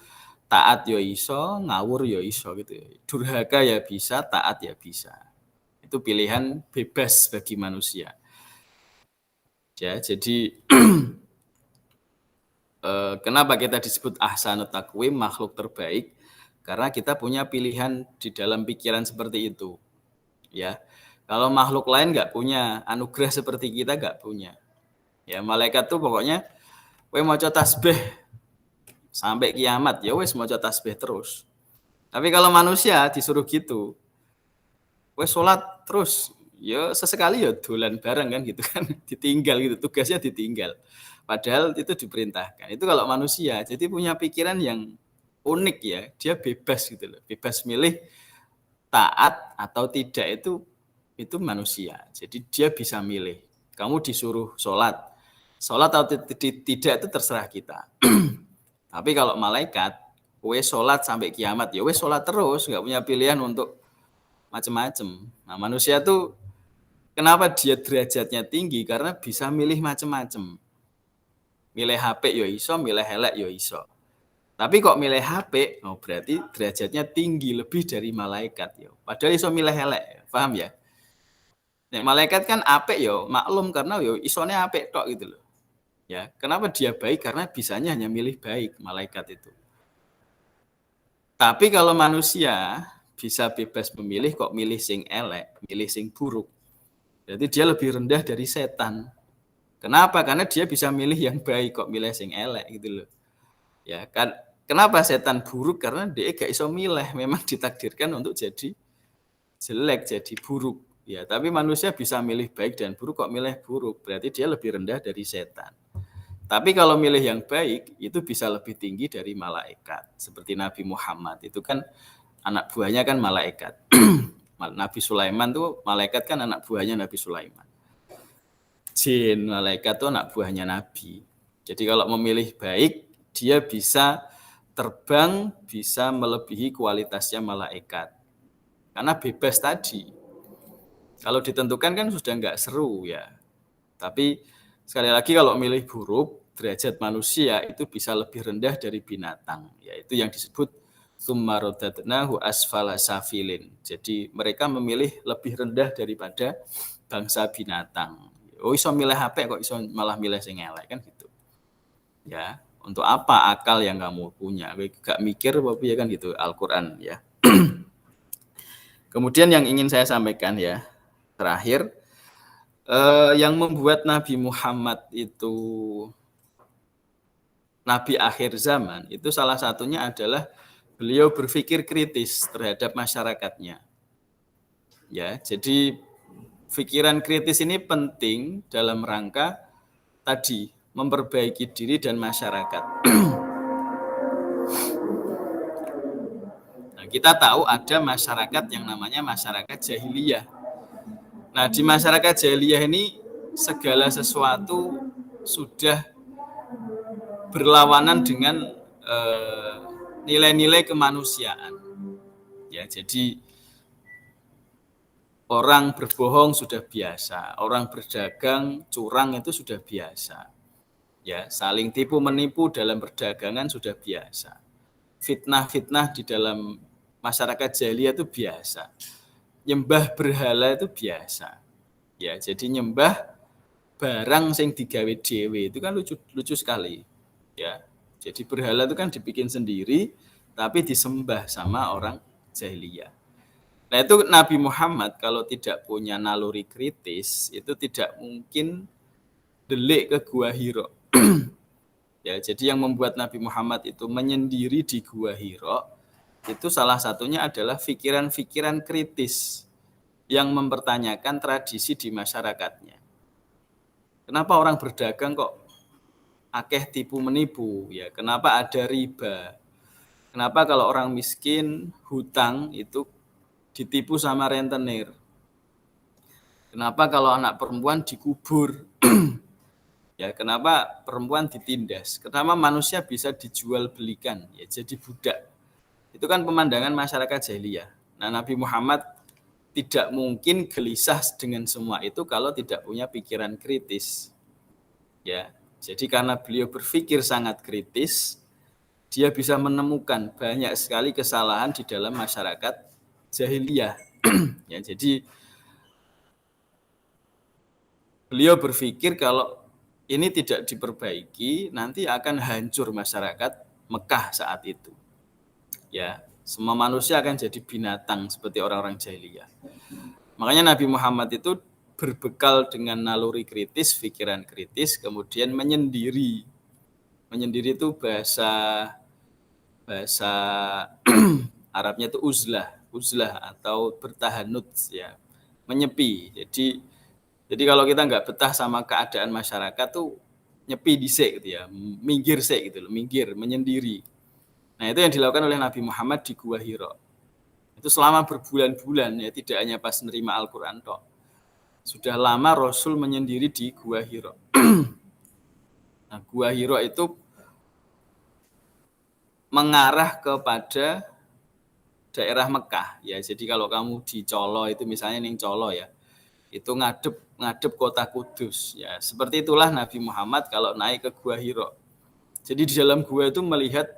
taat ya iso, ngawur ya iso gitu ya. Durhaka ya bisa, taat ya bisa. Itu pilihan bebas bagi manusia. Ya, jadi kenapa kita disebut ahsanut taqwim, makhluk terbaik? Karena kita punya pilihan di dalam pikiran seperti itu. Ya, kalau makhluk lain nggak punya anugerah seperti kita, nggak punya. Ya, malaikat tuh pokoknya, kowe maca tasbih sampai kiamat, ya wes maca tasbih terus. Tapi kalau manusia disuruh gitu, wes sholat terus, ya sesekali ya dolan bareng kan gitu kan, ditinggal gitu, tugasnya ditinggal. Padahal itu diperintahkan. Itu kalau manusia, jadi punya pikiran yang unik ya, dia bebas gitu loh, bebas milih taat atau tidak itu manusia. Jadi dia bisa milih. Kamu disuruh sholat atau tidak itu terserah kita. Tapi kalau malaikat, wes sholat sampai kiamat ya wes sholat terus, nggak punya pilihan untuk macam-macam. Nah manusia tuh kenapa dia derajatnya tinggi? Karena bisa milih macam-macam. Milih HP yo iso, milih elek yo iso. Tapi kok milih HP, oh berarti derajatnya tinggi lebih dari malaikat yo. Padahal iso milih elek, paham ya? Nek malaikat kan apik yo, maklum karena yo isone apik tok gitu loh. Ya, kenapa dia baik? Karena bisanya hanya milih baik malaikat itu. Tapi kalau manusia bisa bebas memilih kok milih sing elek, milih sing buruk. Jadi dia lebih rendah dari setan. Kenapa? Karena dia bisa milih yang baik kok milih sing elek gitu loh. Ya kan, kenapa setan buruk? Karena dia gak iso milih, memang ditakdirkan untuk jadi jelek, jadi buruk. Ya, tapi manusia bisa milih baik dan buruk kok milih buruk, berarti dia lebih rendah dari setan. Tapi kalau milih yang baik itu bisa lebih tinggi dari malaikat. Seperti Nabi Muhammad itu kan anak buahnya kan malaikat. Nabi Sulaiman tuh malaikat kan anak buahnya Nabi Sulaiman. Jin, malaikat tuh anak buahnya Nabi. Jadi kalau memilih baik, dia bisa terbang, bisa melebihi kualitasnya malaikat. Karena bebas tadi. Kalau ditentukan kan sudah nggak seru ya. Tapi sekali lagi kalau milih buruk, derajat manusia itu bisa lebih rendah dari binatang. Yaitu yang disebut tsumma radadnahu asfala safilin. Jadi mereka memilih lebih rendah daripada bangsa binatang. Oh iso milih HP kok iso malah milih sing elek kan gitu. Ya, untuk apa akal yang kamu punya? Gak mikir apa ya kan gitu Al-Qur'an ya. Kemudian yang ingin saya sampaikan ya, terakhir yang membuat Nabi Muhammad itu Nabi akhir zaman itu salah satunya adalah beliau berpikir kritis terhadap masyarakatnya. Ya, jadi pikiran kritis ini penting dalam rangka tadi memperbaiki diri dan masyarakat. Nah, kita tahu ada masyarakat yang namanya masyarakat jahiliyah. Nah, di masyarakat jahiliyah ini segala sesuatu sudah berlawanan dengan nilai-nilai kemanusiaan. Ya, jadi orang berbohong sudah biasa, orang berdagang curang itu sudah biasa. Ya, saling tipu menipu dalam perdagangan sudah biasa. Fitnah-fitnah di dalam masyarakat jahiliyah itu biasa. Nyembah berhala itu biasa. Ya, jadi nyembah barang sing digawe dhewe itu kan lucu sekali. Ya. Jadi berhala itu kan dibikin sendiri tapi disembah sama orang jahiliyah. Nah itu Nabi Muhammad kalau tidak punya naluri kritis itu tidak mungkin delik ke Gua Hiro. Ya, jadi yang membuat Nabi Muhammad itu menyendiri di Gua Hiro itu salah satunya adalah pikiran-pikiran kritis yang mempertanyakan tradisi di masyarakatnya. Kenapa orang berdagang kok akeh tipu menipu ya? Kenapa ada riba? Kenapa kalau orang miskin hutang itu ditipu sama rentenir? Kenapa kalau anak perempuan dikubur? Ya, kenapa perempuan ditindas? Kenapa manusia bisa dijual belikan? Ya, jadi budak. Itu kan pemandangan masyarakat jahiliyah. Nah, Nabi Muhammad tidak mungkin gelisah dengan semua itu kalau tidak punya pikiran kritis. Ya, jadi karena beliau berpikir sangat kritis, dia bisa menemukan banyak sekali kesalahan di dalam masyarakat jahiliyah. Ya, jadi beliau berpikir kalau ini tidak diperbaiki, nanti akan hancur masyarakat Mekah saat itu. Ya, semua manusia akan jadi binatang seperti orang-orang jahiliyah. Makanya Nabi Muhammad itu berbekal dengan naluri kritis, pikiran kritis, kemudian menyendiri. Menyendiri itu bahasa Arabnya itu uzlah atau bertahanut ya, menyepi. Jadi kalau kita nggak betah sama keadaan masyarakat tuh nyepi dhisik gitu ya, minggir sik gitu loh, minggir, menyendiri. Nah, itu yang dilakukan oleh Nabi Muhammad di Gua Hira. Itu selama berbulan-bulan ya, tidak hanya pas menerima Al-Qur'an tok. Sudah lama Rasul menyendiri di Gua Hira. Nah, Gua Hira itu mengarah kepada daerah Mekah ya. Jadi kalau kamu di Colo itu misalnya ning Colo ya, itu ngadep kota Kudus ya. Seperti itulah Nabi Muhammad kalau naik ke Gua Hira. Jadi di dalam gua itu melihat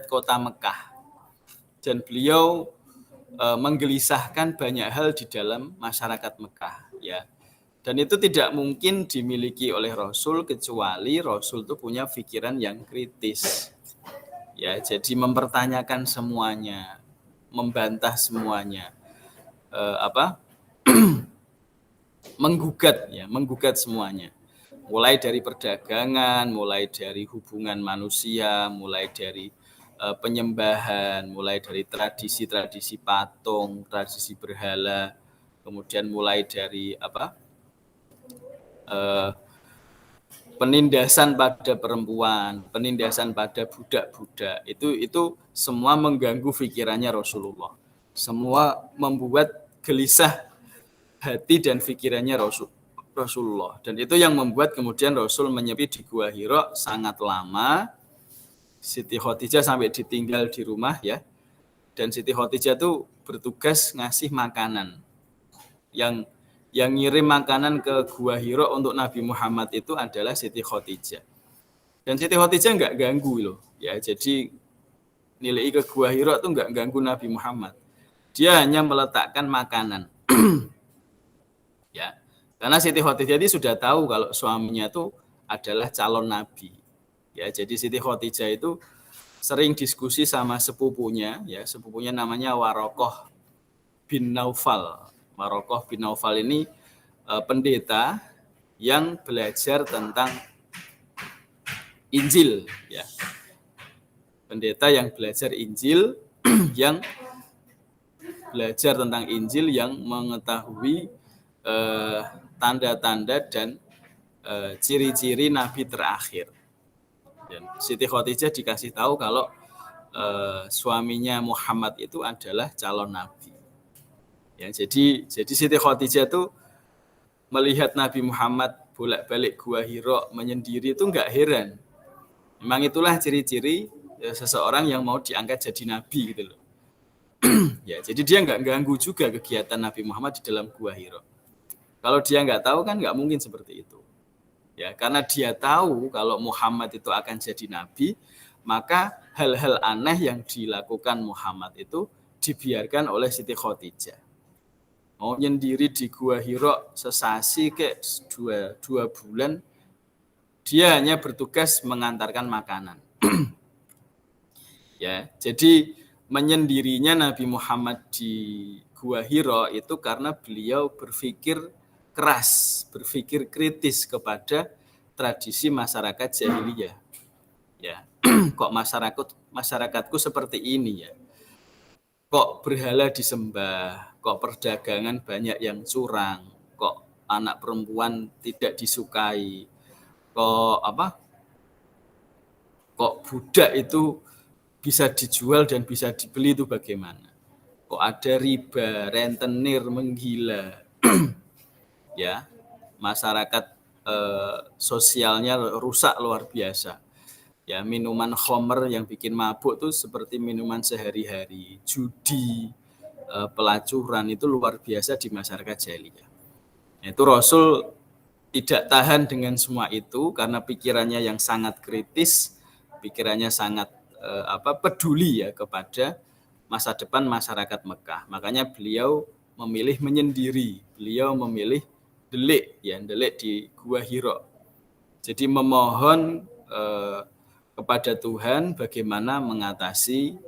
kota Mekah. Dan beliau menggelisahkan banyak hal di dalam masyarakat Mekah ya. Dan itu tidak mungkin dimiliki oleh Rasul kecuali Rasul itu punya pikiran yang kritis. Ya, jadi mempertanyakan semuanya, membantah semuanya, menggugat semuanya. Mulai dari perdagangan, mulai dari hubungan manusia, mulai dari penyembahan, mulai dari tradisi-tradisi patung, tradisi berhala, kemudian mulai dari penindasan pada perempuan, penindasan pada budak-budak, itu semua mengganggu pikirannya Rasulullah. Semua membuat gelisah hati dan pikirannya Rasulullah. Dan itu yang membuat kemudian Rasul menyepi di Gua Hira sangat lama. Siti Khadijah sampai ditinggal di rumah ya. Dan Siti Khadijah itu bertugas ngasih makanan. Yang ngirim makanan ke Gua Hira untuk Nabi Muhammad itu adalah Siti Khadijah. Dan Siti Khadijah enggak ganggu loh. Ya, jadi nilai ke Gua Hira itu enggak ganggu Nabi Muhammad. Dia hanya meletakkan makanan. Ya. Karena Siti Khadijah itu sudah tahu kalau suaminya itu adalah calon nabi. Ya, jadi Siti Khadijah itu sering diskusi sama sepupunya, ya, sepupunya namanya Warokoh bin Naufal. Warokoh bin Naufal ini pendeta yang belajar tentang Injil, ya. Pendeta yang belajar Injil, yang belajar tentang Injil, yang mengetahui tanda-tanda dan ciri-ciri Nabi terakhir. Dan Siti Khadijah dikasih tahu kalau suaminya Muhammad itu adalah calon Nabi. Ya, jadi Siti Khadijah itu melihat Nabi Muhammad bolak-balik Gua Hira menyendiri itu enggak heran. Memang itulah ciri-ciri seseorang yang mau diangkat jadi Nabi gitu loh. Ya, jadi dia enggak ganggu juga kegiatan Nabi Muhammad di dalam Gua Hira. Kalau dia enggak tahu kan enggak mungkin seperti itu. Ya, karena dia tahu kalau Muhammad itu akan jadi nabi, maka hal-hal aneh yang dilakukan Muhammad itu dibiarkan oleh Siti Khadijah. Mau nyendiri di Gua Hira sesasi ke dua bulan, dia hanya bertugas mengantarkan makanan. Ya, jadi menyendirinya Nabi Muhammad di Gua Hira itu karena beliau berpikir keras, berpikir kritis kepada tradisi masyarakat jahiliyah. Ya, kok masyarakatku seperti ini ya? Kok berhala disembah? Kok perdagangan banyak yang curang? Kok anak perempuan tidak disukai? Kok budak itu bisa dijual dan bisa dibeli itu bagaimana? Kok ada riba, rentenir menggila? Ya, masyarakat sosialnya rusak luar biasa. Ya, minuman khamr yang bikin mabuk tuh seperti minuman sehari-hari, judi, pelacuran itu luar biasa di masyarakat jahiliyah. Itu Rasul tidak tahan dengan semua itu karena pikirannya yang sangat kritis, pikirannya sangat peduli ya kepada masa depan masyarakat Mekah. Makanya beliau memilih menyendiri, beliau memilih delik di Gua Hira. Jadi memohon kepada Tuhan bagaimana mengatasi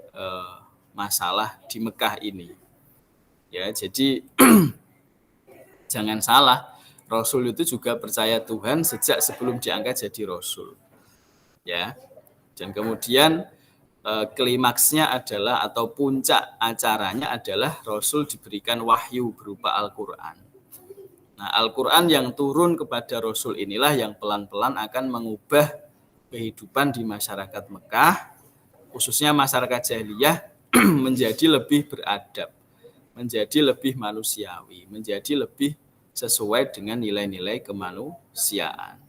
masalah di Mekah ini. Ya, jadi jangan salah, Rasul itu juga percaya Tuhan sejak sebelum diangkat jadi Rasul. Ya, dan kemudian klimaksnya adalah atau puncak acaranya adalah Rasul diberikan wahyu berupa Al-Quran. Nah, Al-Quran yang turun kepada Rasul inilah yang pelan-pelan akan mengubah kehidupan di masyarakat Mekah, khususnya masyarakat jahiliyah, menjadi lebih beradab, menjadi lebih manusiawi, menjadi lebih sesuai dengan nilai-nilai kemanusiaan.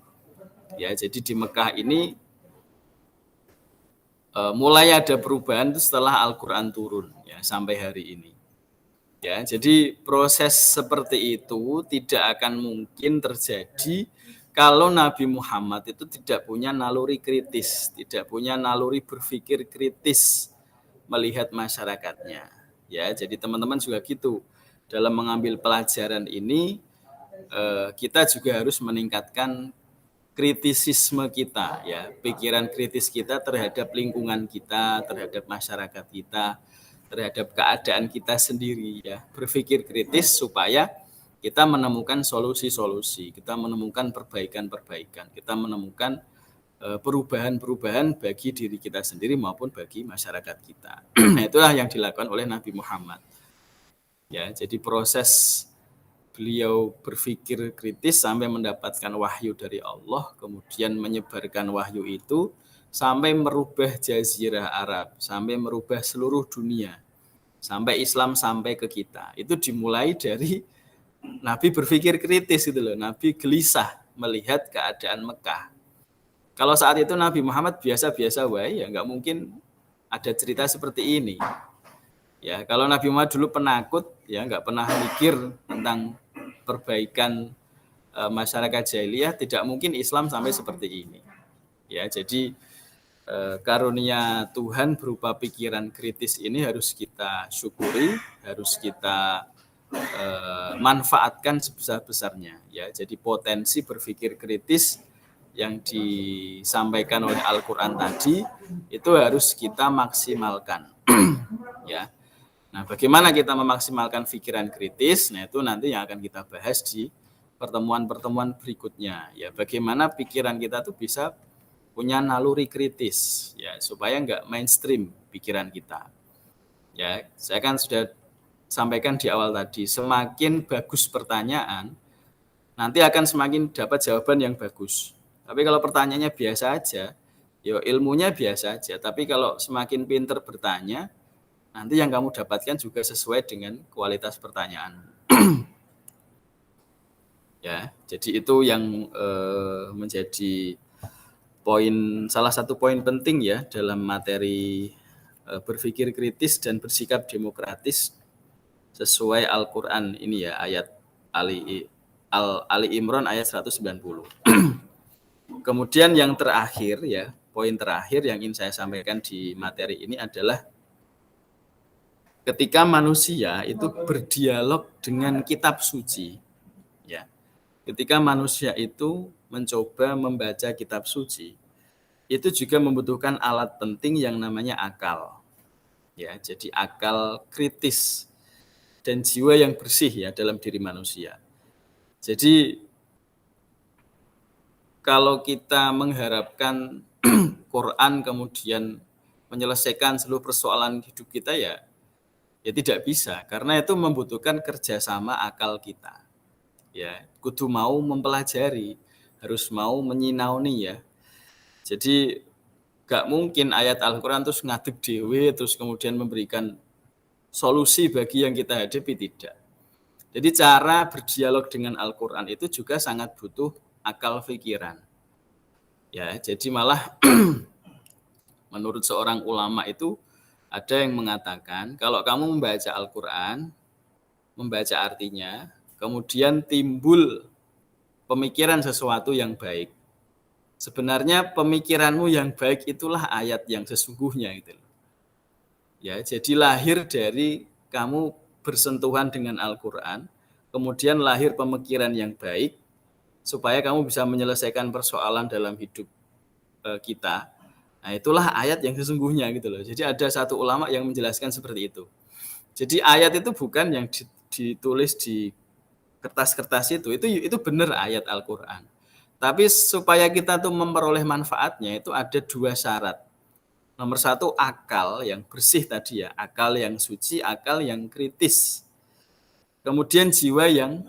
Ya, jadi di Mekah ini mulai ada perubahan setelah Al-Quran turun ya sampai hari ini. Ya, jadi proses seperti itu tidak akan mungkin terjadi kalau Nabi Muhammad itu tidak punya naluri kritis, tidak punya naluri berpikir kritis melihat masyarakatnya. Ya, jadi teman-teman juga gitu. Dalam mengambil pelajaran ini kita juga harus meningkatkan kritisisme kita, ya, pikiran kritis kita terhadap lingkungan kita, terhadap masyarakat kita, terhadap keadaan kita sendiri, ya. Berpikir kritis supaya kita menemukan solusi-solusi, kita menemukan perbaikan-perbaikan, kita menemukan perubahan-perubahan bagi diri kita sendiri maupun bagi masyarakat kita. Nah, itulah yang dilakukan oleh Nabi Muhammad. Ya, jadi proses beliau berpikir kritis sampai mendapatkan wahyu dari Allah, kemudian menyebarkan wahyu itu sampai merubah jazirah Arab, sampai merubah seluruh dunia, sampai Islam sampai ke kita. Itu dimulai dari Nabi berpikir kritis gitu loh, Nabi gelisah melihat keadaan Mekah. Kalau saat itu Nabi Muhammad biasa-biasa wae, ya nggak mungkin ada cerita seperti ini. Ya, kalau Nabi Muhammad dulu penakut, ya nggak pernah mikir tentang perbaikan masyarakat jahiliyah, tidak mungkin Islam sampai seperti ini. Ya, jadi karunia Tuhan berupa pikiran kritis ini harus kita syukuri, harus kita manfaatkan sebesar-besarnya. Ya, jadi potensi berpikir kritis yang disampaikan oleh Al-Quran tadi itu harus kita maksimalkan. Ya. Nah, bagaimana kita memaksimalkan pikiran kritis? Nah, itu nanti yang akan kita bahas di pertemuan-pertemuan berikutnya. Ya, bagaimana pikiran kita tuh bisa punya naluri kritis, ya, supaya nggak mainstream pikiran kita. Ya, saya kan sudah sampaikan di awal tadi, semakin bagus pertanyaan, nanti akan semakin dapat jawaban yang bagus. Tapi kalau pertanyaannya biasa aja, ya ilmunya biasa aja. Tapi kalau semakin pinter bertanya, nanti yang kamu dapatkan juga sesuai dengan kualitas pertanyaan. Ya, jadi itu yang menjadi salah satu poin penting ya dalam materi berpikir kritis dan bersikap demokratis sesuai Al-Quran ini ya, ayat Ali Imran ayat 190. Kemudian yang terakhir ya, poin terakhir yang ingin saya sampaikan di materi ini adalah ketika manusia itu berdialog dengan kitab suci, ya. Ketika manusia itu mencoba membaca kitab suci, itu juga membutuhkan alat penting yang namanya akal. Ya, jadi akal kritis dan jiwa yang bersih ya dalam diri manusia. Jadi kalau kita mengharapkan Quran kemudian menyelesaikan seluruh persoalan hidup kita ya tidak bisa, karena itu membutuhkan kerjasama akal kita. Ya, kudu mau mempelajari, harus mau menyinauni ya. Jadi gak mungkin ayat Al-Quran terus ngadeg dewe, terus kemudian memberikan solusi bagi yang kita hadapi, tidak. Jadi cara berdialog dengan Al-Quran itu juga sangat butuh akal pikiran. Ya, jadi malah menurut seorang ulama itu ada yang mengatakan kalau kamu membaca Al-Quran, membaca artinya, kemudian timbul pemikiran sesuatu yang baik, sebenarnya pemikiranmu yang baik itulah ayat yang sesungguhnya gitu. Ya, jadi lahir dari kamu bersentuhan dengan Al-Quran, kemudian lahir pemikiran yang baik, supaya kamu bisa menyelesaikan persoalan dalam hidup kita. Nah, itulah ayat yang sesungguhnya gitu loh. Jadi ada satu ulama yang menjelaskan seperti itu. Jadi ayat itu bukan yang ditulis di kertas-kertas itu benar ayat Al-Quran. Tapi supaya kita tuh memperoleh manfaatnya itu ada dua syarat. Nomor satu, akal yang bersih tadi ya, akal yang suci, akal yang kritis. Kemudian jiwa yang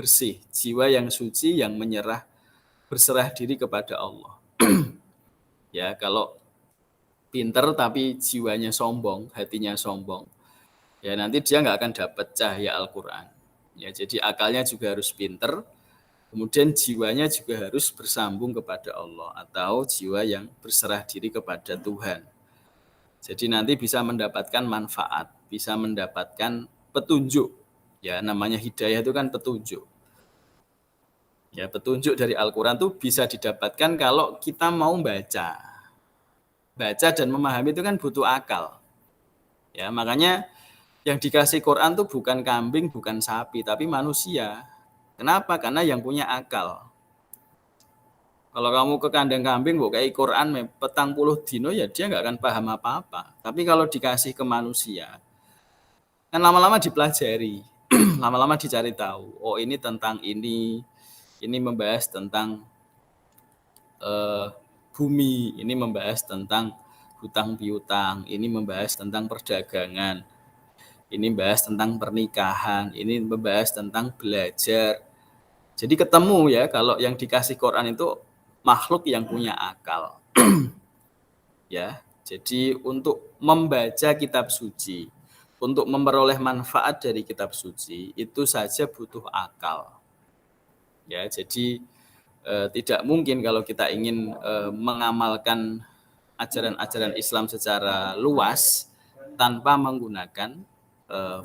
bersih, jiwa yang suci yang menyerah, berserah diri kepada Allah. Ya, kalau pinter tapi jiwanya sombong, hatinya sombong, ya nanti dia nggak akan dapat cahaya Al-Quran. Ya, jadi akalnya juga harus pinter, kemudian jiwanya juga harus bersambung kepada Allah atau jiwa yang berserah diri kepada Tuhan. Jadi nanti bisa mendapatkan manfaat, bisa mendapatkan petunjuk. Ya, namanya hidayah itu kan petunjuk. Ya, petunjuk dari Al-Quran itu bisa didapatkan kalau kita mau baca. Baca dan memahami itu kan butuh akal. Ya, makanya yang dikasih Quran itu bukan kambing, bukan sapi, tapi manusia. Kenapa? Karena yang punya akal. Kalau kamu ke kandang kambing, kayak Quran petang puluh dino, ya dia nggak akan paham apa-apa. Tapi kalau dikasih ke manusia, kan lama-lama dipelajari, lama-lama dicari tahu. Oh, ini tentang ini membahas tentang bumi, ini membahas tentang hutang piutang, ini membahas tentang perdagangan, ini membahas tentang pernikahan, ini membahas tentang belajar. Jadi ketemu ya, kalau yang dikasih Quran itu makhluk yang punya akal. Ya, jadi untuk membaca kitab suci, untuk memperoleh manfaat dari kitab suci, itu saja butuh akal. Ya, jadi tidak mungkin kalau kita ingin mengamalkan ajaran-ajaran Islam secara luas tanpa menggunakan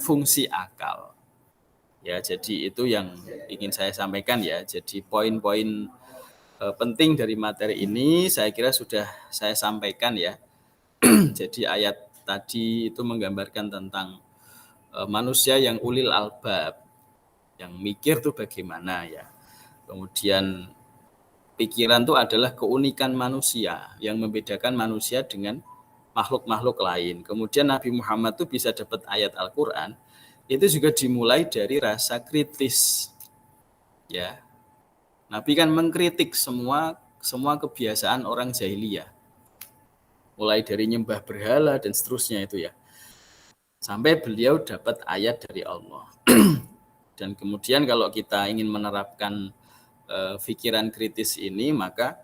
fungsi akal. Ya, jadi itu yang ingin saya sampaikan ya. Jadi poin-poin penting dari materi ini saya kira sudah saya sampaikan ya. Jadi ayat tadi itu menggambarkan tentang manusia yang ulil albab, yang mikir tuh bagaimana ya. Kemudian pikiran itu adalah keunikan manusia yang membedakan manusia dengan makhluk-makhluk lain. Kemudian Nabi Muhammad tuh bisa dapat ayat Al-Quran itu juga dimulai dari rasa kritis. Ya, Nabi kan mengkritik semua kebiasaan orang jahiliyah, mulai dari nyembah berhala dan seterusnya itu ya, sampai beliau dapat ayat dari Allah. Dan kemudian kalau kita ingin menerapkan pikiran kritis ini, maka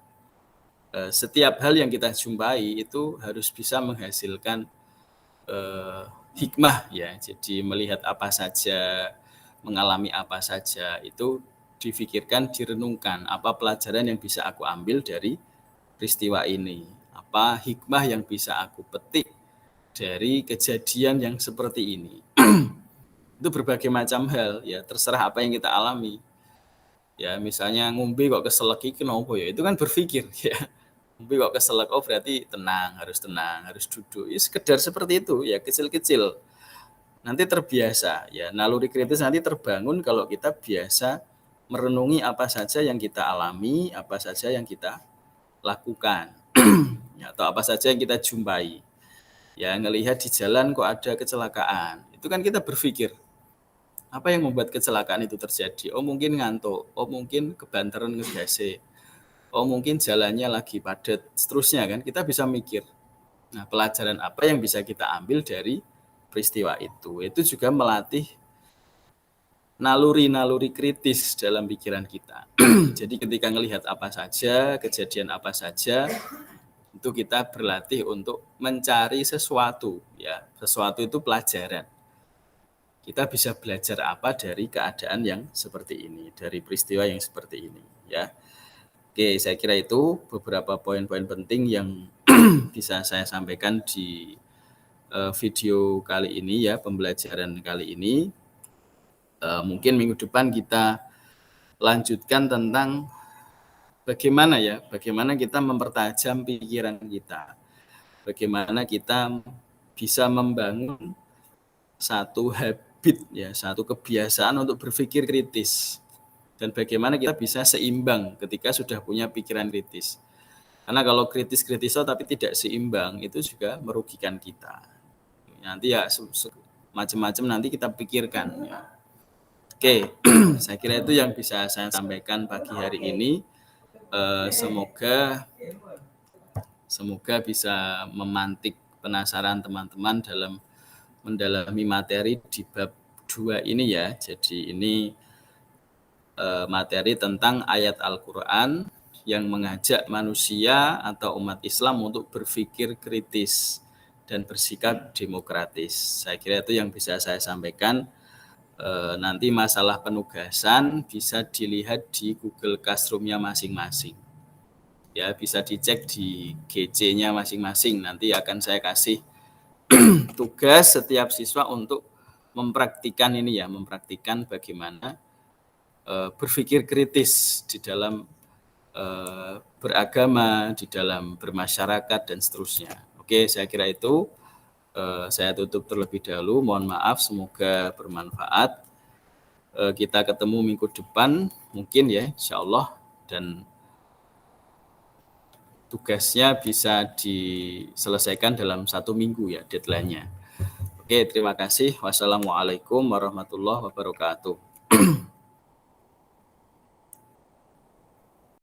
setiap hal yang kita jumpai itu harus bisa menghasilkan hikmah ya. Jadi melihat apa saja, mengalami apa saja, itu difikirkan, direnungkan, apa pelajaran yang bisa aku ambil dari peristiwa ini, apa hikmah yang bisa aku petik dari kejadian yang seperti ini. Itu berbagai macam hal ya, terserah apa yang kita alami. Ya, misalnya ngombe kok keselak iki kenapa ya, itu kan berpikir ya. Ngombe kok keselak, oh berarti tenang, harus duduk. Ya sekedar seperti itu ya, kecil-kecil. Nanti terbiasa ya, naluri kritis nanti terbangun kalau kita biasa merenungi apa saja yang kita alami, apa saja yang kita lakukan. Ya, atau apa saja yang kita jumpai. Ya, ngelihat di jalan kok ada kecelakaan. Itu kan kita berpikir, apa yang membuat kecelakaan itu terjadi? Oh mungkin ngantuk, oh mungkin kebanteran ngegase, oh mungkin jalannya lagi padat, seterusnya kan. Kita bisa mikir, nah pelajaran apa yang bisa kita ambil dari peristiwa itu. Itu juga melatih naluri-naluri kritis dalam pikiran kita. Jadi ketika melihat apa saja, kejadian apa saja, itu kita berlatih untuk mencari sesuatu. Ya, sesuatu itu pelajaran. Kita bisa belajar apa dari keadaan yang seperti ini, dari peristiwa yang seperti ini. Ya, oke, saya kira itu beberapa poin-poin penting yang bisa saya sampaikan di video kali ini ya, pembelajaran kali ini. Mungkin minggu depan kita lanjutkan tentang bagaimana kita mempertajam pikiran kita, bagaimana kita bisa membangun satu habit ya, satu kebiasaan untuk berpikir kritis, dan bagaimana kita bisa seimbang ketika sudah punya pikiran kritis. Karena kalau kritis-kritis tapi tidak seimbang, itu juga merugikan kita. Nanti ya macam-macam nanti kita pikirkan ya. Oke, saya kira itu yang bisa saya sampaikan pagi hari ini. Semoga bisa memantik penasaran teman-teman dalam mendalami materi di bab 2 ini ya. Jadi ini materi tentang ayat Al-Quran yang mengajak manusia atau umat Islam untuk berpikir kritis dan bersikap demokratis. Saya kira itu yang bisa saya sampaikan. Nanti masalah penugasan bisa dilihat di Google Classroom-nya masing-masing. Ya, bisa dicek di GC-nya masing-masing. Nanti akan saya kasih tugas setiap siswa untuk mempraktikkan ini ya, mempraktikkan bagaimana berpikir kritis di dalam beragama, di dalam bermasyarakat dan seterusnya. Oke, saya kira itu. Saya tutup terlebih dahulu. Mohon maaf, semoga bermanfaat. Kita ketemu minggu depan mungkin ya, insya Allah, dan tugasnya bisa diselesaikan dalam 1 minggu ya deadline-nya. Oke, terima kasih. Wassalamualaikum warahmatullahi wabarakatuh.